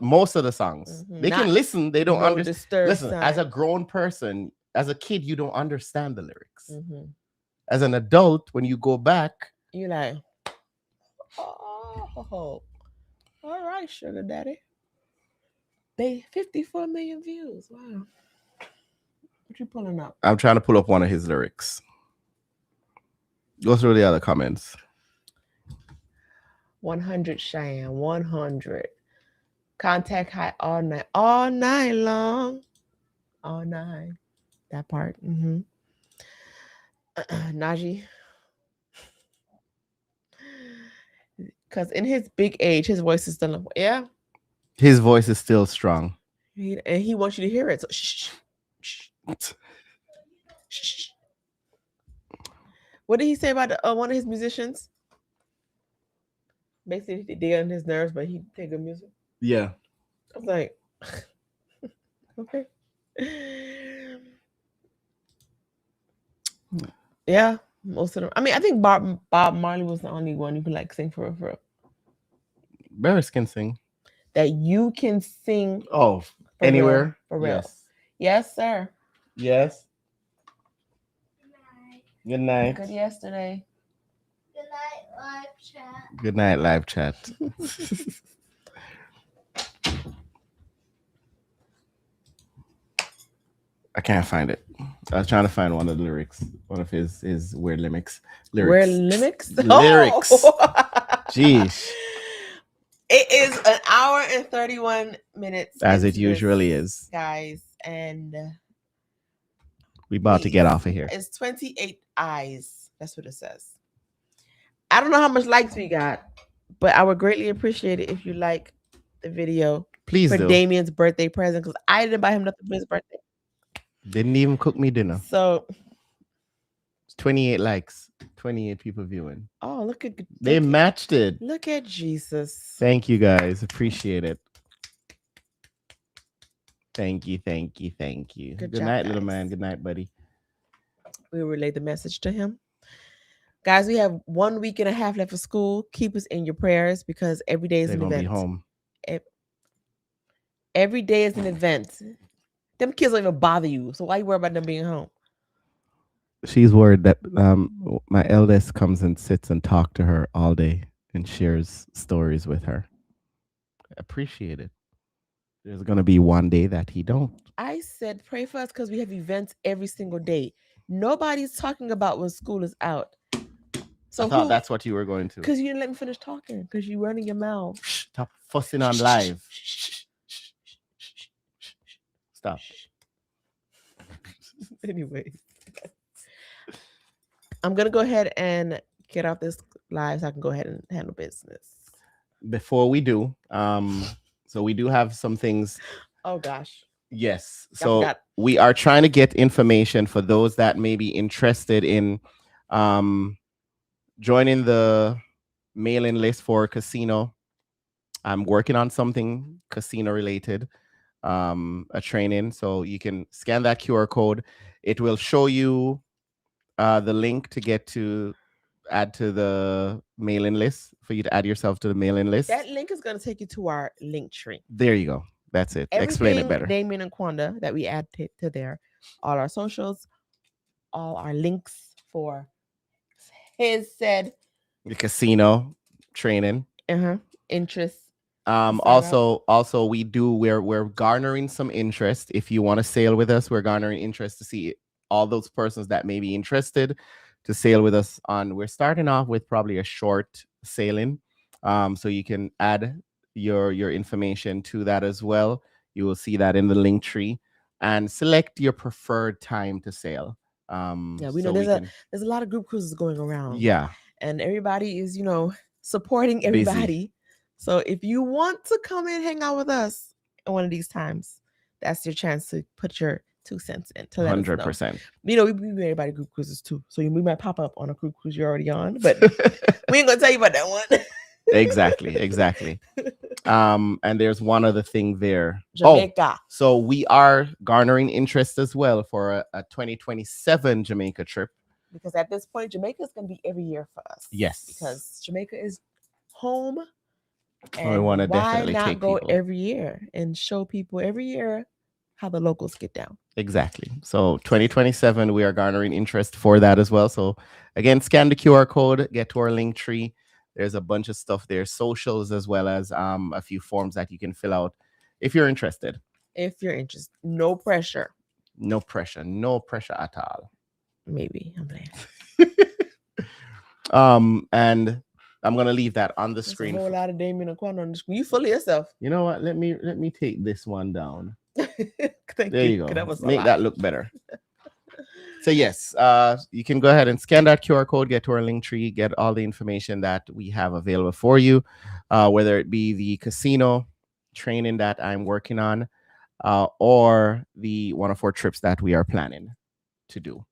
most of the songs they Not can listen. They don't no understand. disturbed Listen, as a sign. grown person, as a kid, you don't understand the lyrics. Mhm. As an adult, when you go back, You like, oh, all right, sugar daddy. They 54 million views. Wow. What you pulling up? I'm trying to pull up one of his lyrics. Go through the other comments. 100 Cheyenne, 100. Contact high all night long. All night. That part. Najee. Because in his big age, his voice is still, yeah. His voice is still strong. And he wants you to hear it. So shh. What did he say about one of his musicians? Basically, they get on his nerves, but he take good music. Yeah. I was like, okay. Yeah, most of them. I mean, I think Bob Marley was the only one you could like sing for real. Barris can sing. That you can sing. Oh, anywhere. For real. Yes. Yes, sir. Yes. Good night. Good yesterday. Good night, live chat. Good night, live chat. I can't find it. I was trying to find one of the lyrics, one of his weird lyrics. Weird lyrics? Lyrics. Jeez. It is an hour and 31 minutes. As it into usually this, is. Guys. And we about to get off of here. It's 28 eyes. That's what it says. I don't know how much likes we got, but I would greatly appreciate it if you like the video. Please for do. Damien's birthday present, because I didn't buy him nothing for his birthday. Didn't even cook me dinner. So 28 likes, 28 people viewing. Oh, look at they matched it. Look at Jesus. Thank you guys. Appreciate it. Thank you. Good job, night, guys. little man. Good night, buddy. We will relay the message to him. Guys, we have 1 week and a half left of school. Keep us in your prayers because every day is an event. Be home. Every day is an event. Them kids don't even bother you. So why you worry about them being home? She's worried that my eldest comes and sits and talks to her all day and shares stories with her. Appreciate it. There's going to be one day that he don't. I said pray for us because we have events every single day. Nobody's talking about when school is out. So I thought that's what you were going to. Because you didn't let me finish talking. Because you running your mouth. Stop fussing on live. Stop. Anyway. I'm going to go ahead and get off this live so I can go ahead and handle business. Before we do, so we do have some things. Oh, gosh. Yes. So we are trying to get information for those that may be interested in joining the mailing list for casino. I'm working on something casino related, a training. So you can scan that QR code. It will show you the link to add to the mailing list for you to add yourself to the mailing list. That link is going to take you to our link tree. There you go. That's it. Explain it better. Damion and Quanda that we add to there. All our socials, all our links for his said the casino training. Interest. Also we're garnering some interest. If you want to sail with us, we're garnering interest to see all those persons that may be interested to sail with us on. We're starting off with probably a short sailing. So you can add your information to that as well. You will see that in the link tree and select your preferred time to sail. Yeah, we know there's a lot of group cruises going around. Yeah. And everybody is, supporting everybody. Busy. So if you want to come and hang out with us in one of these times, that's your chance to put your 2 cents in. 100%. We everybody group cruises too. So we might pop up on a group cruise you're already on, but we ain't gonna tell you about that one. Exactly. And there's one other thing there. Jamaica. So we are garnering interest as well for a 2027 Jamaica trip. Because at this point, Jamaica is going to be every year for us. Yes. Because Jamaica is home. We And wanna why definitely not take go people. every year and show people every year how the locals get down? Exactly. So 2027, we are garnering interest for that as well. So again, scan the QR code, get to our link tree. There's a bunch of stuff there, socials, as well as a few forms that you can fill out if you're interested. If you're interested, no pressure. No pressure at all. Maybe I'm playing. And I'm gonna leave that on the There's screen. a whole lot of Damion and Quan on the screen. You full of yourself. You know what? Let me take this one down. Thank There you 'cause go. That was a Make lot. that look better. So yes, you can go ahead and scan that QR code, get to our link tree, get all the information that we have available for you, whether it be the casino training that I'm working on, or the one of our trips that we are planning to do,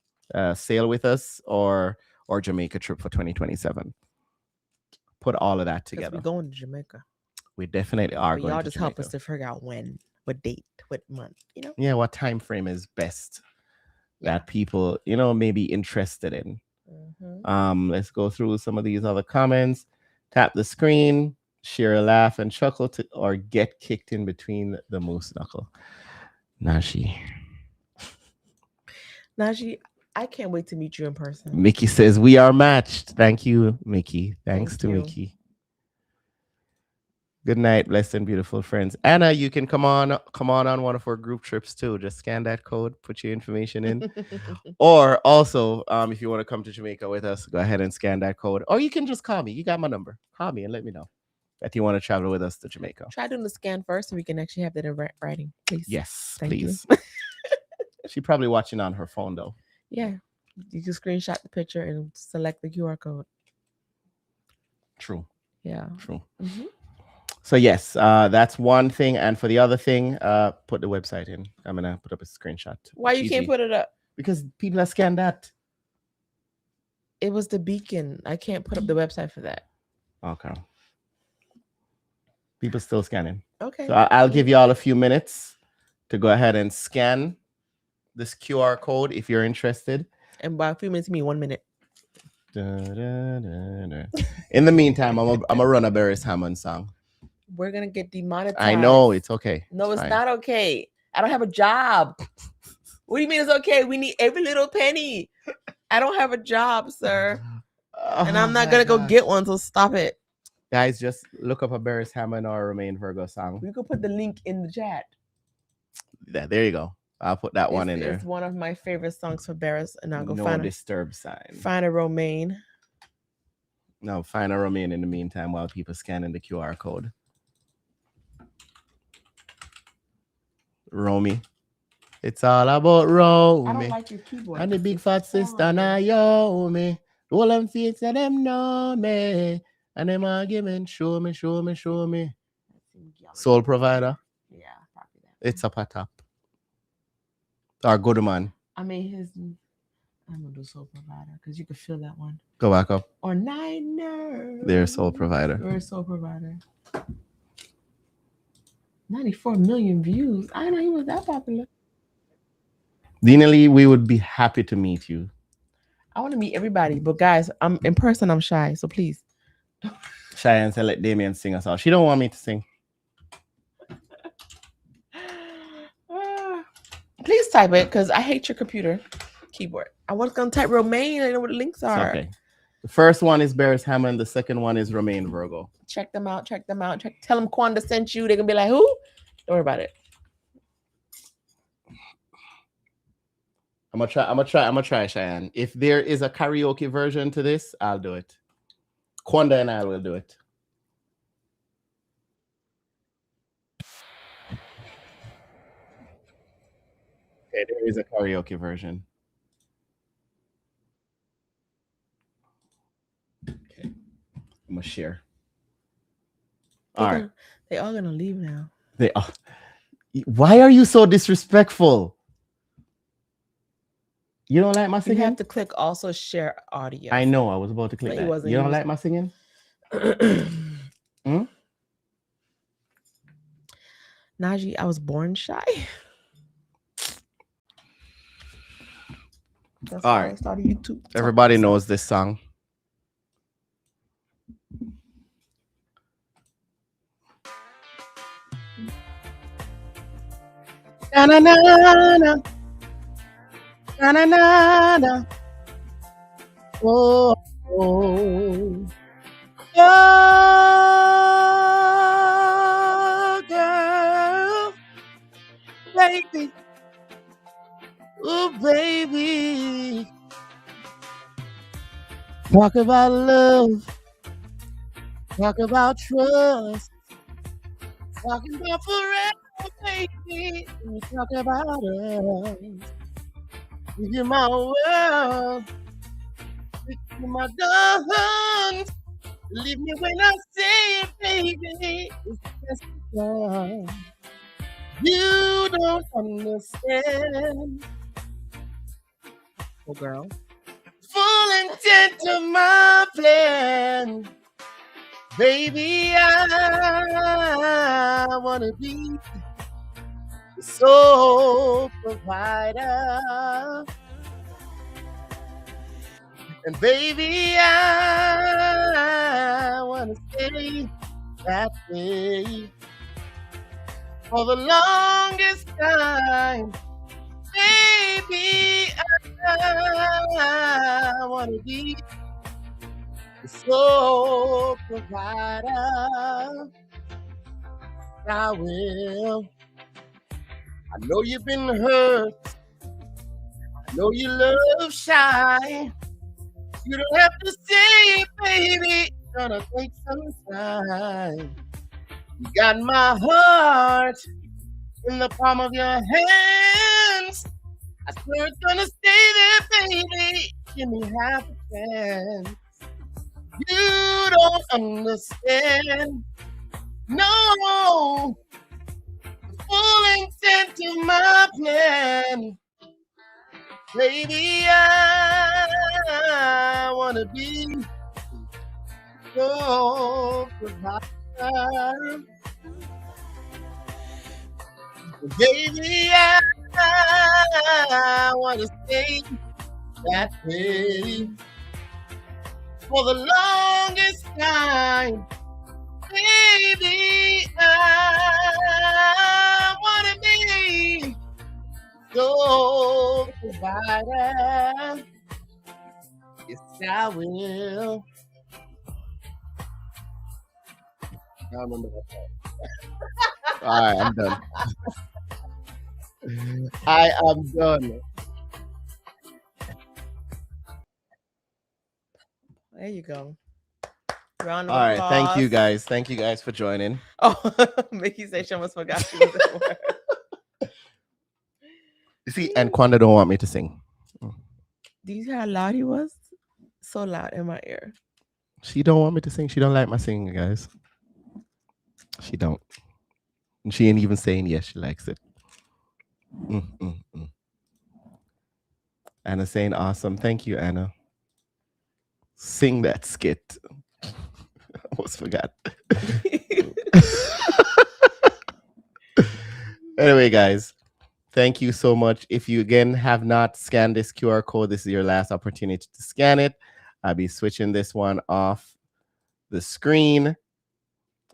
sail with us or Jamaica trip for 2027. Put all of that Because together. we're going to Jamaica. We definitely are But going y'all to just Jamaica. help us to figure out when, what date, what month, you know? Yeah, what time frame is best Yeah. that people, may be interested in. Mhm. Let's go through some of these other comments. Tap the screen, share a laugh and chuckle or get kicked in between the moose knuckle. Nashi. Najee, I can't wait to meet you in person. Mickey says we are matched. Thank you, Mickey. Thanks Thank to you. Mickey. Good night, blessed and beautiful friends. Anna, you can come on one of our group trips too. Just scan that code, put your information in. Or also, if you want to come to Jamaica with us, go ahead and scan that code. Or you can just call me. You got my number. Call me and let me know that you want to travel with us to Jamaica. Try doing the scan first so we can actually have that in writing, please. Yes, Thank you. please. She's probably watching on her phone though. Yeah. You can screenshot the picture and select the QR code. True. Yeah. True. Mhm. So yes, that's one thing. And for the other thing, put the website in. I'm gonna put up a screenshot. Why you can't put it up? Because people have scanned that. It was the beacon. I can't put up the website for that. Okay. People still scanning. Okay. So I'll give you all a few minutes to go ahead and scan this QR code if you're interested. And by a few minutes, you mean 1 minute. In the meantime, I'm gonna run a Beres Hammond song. We're gonna get demonetized. I know it's okay. No, it's fine. not okay. I don't have a job. What do you mean it's okay? We need every little penny. I don't have a job, sir. And I'm not gonna go get one, so stop it. Guys, just look up a Beres Hammond or a Romain Virgo song. We could put the link in the chat. There you go. I'll put that one in there. It's one of my favorite songs for Barris, and I'll go No find disturb sign. Find a Romaine. No, find a Romaine in the meantime while people scanning the QR code. Romy. It's all about Romy. I don't like your keyboard. And the big fat sister Naomi. All them fates of them know me. And them argument, show me. Soul Provider. Yeah, probably that. It's up at top. Or Good Man. I mean, I'm gonna do Soul Provider because you can feel that one. Go back up. Or Niner. There's Soul Provider. Where's Soul Provider? 94 million views. I didn't know he was that popular. Dina Lee, we would be happy to meet you. I want to meet everybody, but guys, I'm in person. I'm shy, so please. Cheyenne said, "Let Damion sing us all." She don't want me to sing. Please type it because I hate your computer keyboard. I was gonna type Romaine. I know what the links are. Okay. The first one is Beres Hammond. The second one is Romain Virgo. Check them out. Tell them Quanda sent you. They're gonna be like, who? Don't worry about it. I'm gonna try, Cheyenne. If there is a karaoke version to this, I'll do it. Quanda and I will do it. Okay, there is a karaoke version. Okay, I'm gonna share. All right. They all gonna leave now. They are. Why are you so disrespectful? You don't like my singing? You have to click also share audio. I know. I was about to click No, he that. wasn't. You He don't was- like my singing? Najee, I was born shy. That's All why right. I started YouTube. Everybody knows this song. Na na na na na na na na. Oh, oh, oh, girl, baby, oh, baby. Talk about love, talk about trust, talking about forever, baby. We talk about us. You're my world, you're my darling. Believe me when I say it, baby. It's just because you don't understand. Oh, girl. Full intent of my plan. Baby, I want to be the sole provider. And baby, I want to stay that way for the longest time. Baby, I want to be the sole provider. I will. I know you've been hurt. I know you love shy. You don't have to say it, baby. It's gonna take some time. You got my heart in the palm of your hands. I swear it's gonna stay there, baby. Give me half a chance. You don't understand. No, the full intent of my plan. Baby, I wanna be your provider. Baby, I wanna stay that way for the longest time. Baby, I wanna be your provider. Yes, I will. I remember that part. All right, I'm done. I am done. There you go. Round of All right, thank you applause. guys. Thank you guys for joining. Oh, Mickey said she almost forgot she was at work. You see, and Kwanda don't want me to sing. Do you hear how loud he was? So loud in my ear. She don't want me to sing. She don't like my singing, guys. She don't. And she ain't even saying yes, she likes it. Anna saying awesome. Thank you, Anna. Sing that skit. I almost forgot. Anyway, guys, thank you so much. If you again have not scanned this QR code, this is your last opportunity to scan it. I'll be switching this one off the screen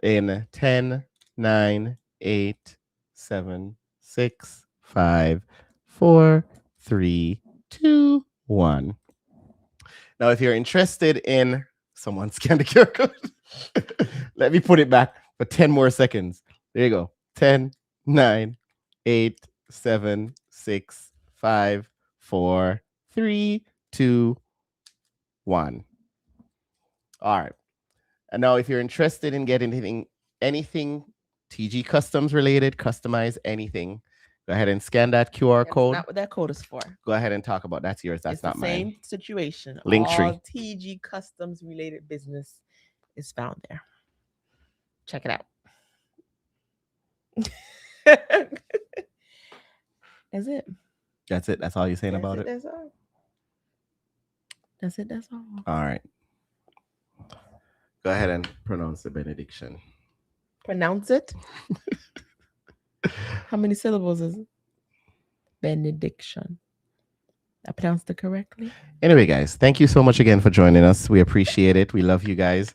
in 10, 9, 8, 7, 6, 5, 4, 3, 2, 1. Now, if you're interested in someone scan the QR code, let me put it back for 10 more seconds. There you go. 10, 9, 8, 7, 6, 5, 4, 3, 2, 1. All right. And now, if you're interested in getting anything TG Customs related, customize anything, go ahead and scan that QR code. That's not what that code is for. Go ahead and talk about that's yours. That's It's not the mine. same situation. Linktree. All TG Customs related business is found there. Check it out. That's it. That's it. That's all you're saying about it. That's all. That's it. That's all. All right. Go ahead and pronounce the benediction. Pronounce it. How many syllables is it? Benediction. I pronounced it correctly. Anyway, guys, thank you so much again for joining us. We appreciate it. We love you guys.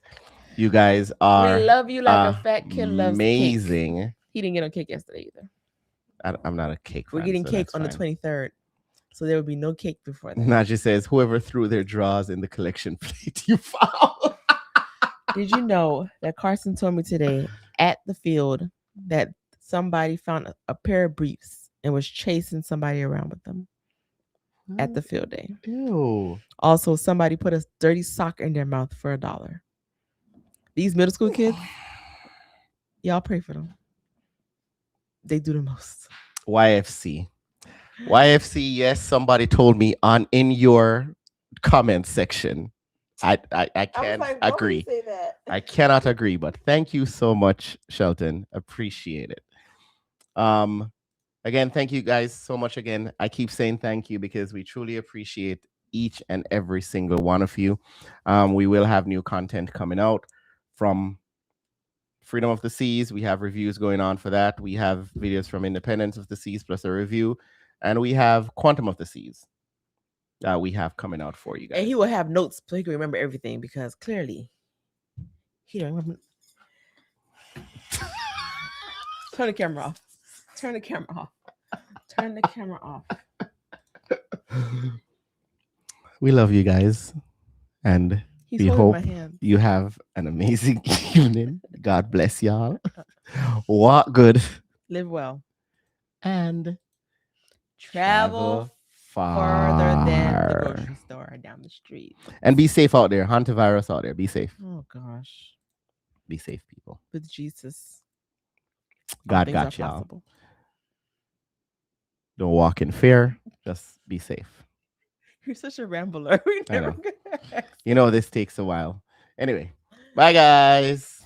You guys are We love you like a fat kid loves cake. amazing. He didn't get no cake yesterday either. I'm not a cake We're fan, getting so cake that's on the fine. 23rd. So there will be no cake before that. Najee says, whoever threw their drawers in the collection plate you found. Did you know that Carson told me today at the field that somebody found a pair of briefs and was chasing somebody around with them at the field day? Ew. Also, somebody put a dirty sock in their mouth for $1. These middle school kids, y'all pray for them. They do the most. YFC. YFC, yes, somebody told me in your comment section. I can't agree. I cannot agree, but thank you so much, Shelton. Appreciate it. Again, thank you guys so much again. I keep saying thank you because we truly appreciate each and every single one of you. We will have new content coming out from Freedom of the Seas. We have reviews going on for that. We have videos from Independence of the Seas plus a review. And we have Quantum of the Seas that we have coming out for you guys. And he will have notes so he can remember everything because clearly he don't remember. Turn the camera off. Turn the camera off. Turn the camera off. We love you guys. And He's we holding hope my hand. you have an amazing evening. God bless y'all. Walk good. Live well. And Travel further than the grocery store down the street. And be safe out there. Hantavirus out there. Be safe. Oh gosh. Be safe, people. With Jesus. God got y'all. Don't walk in fear. Just be safe. You're such a rambler. I know. You know, this takes a while. Anyway, bye, guys.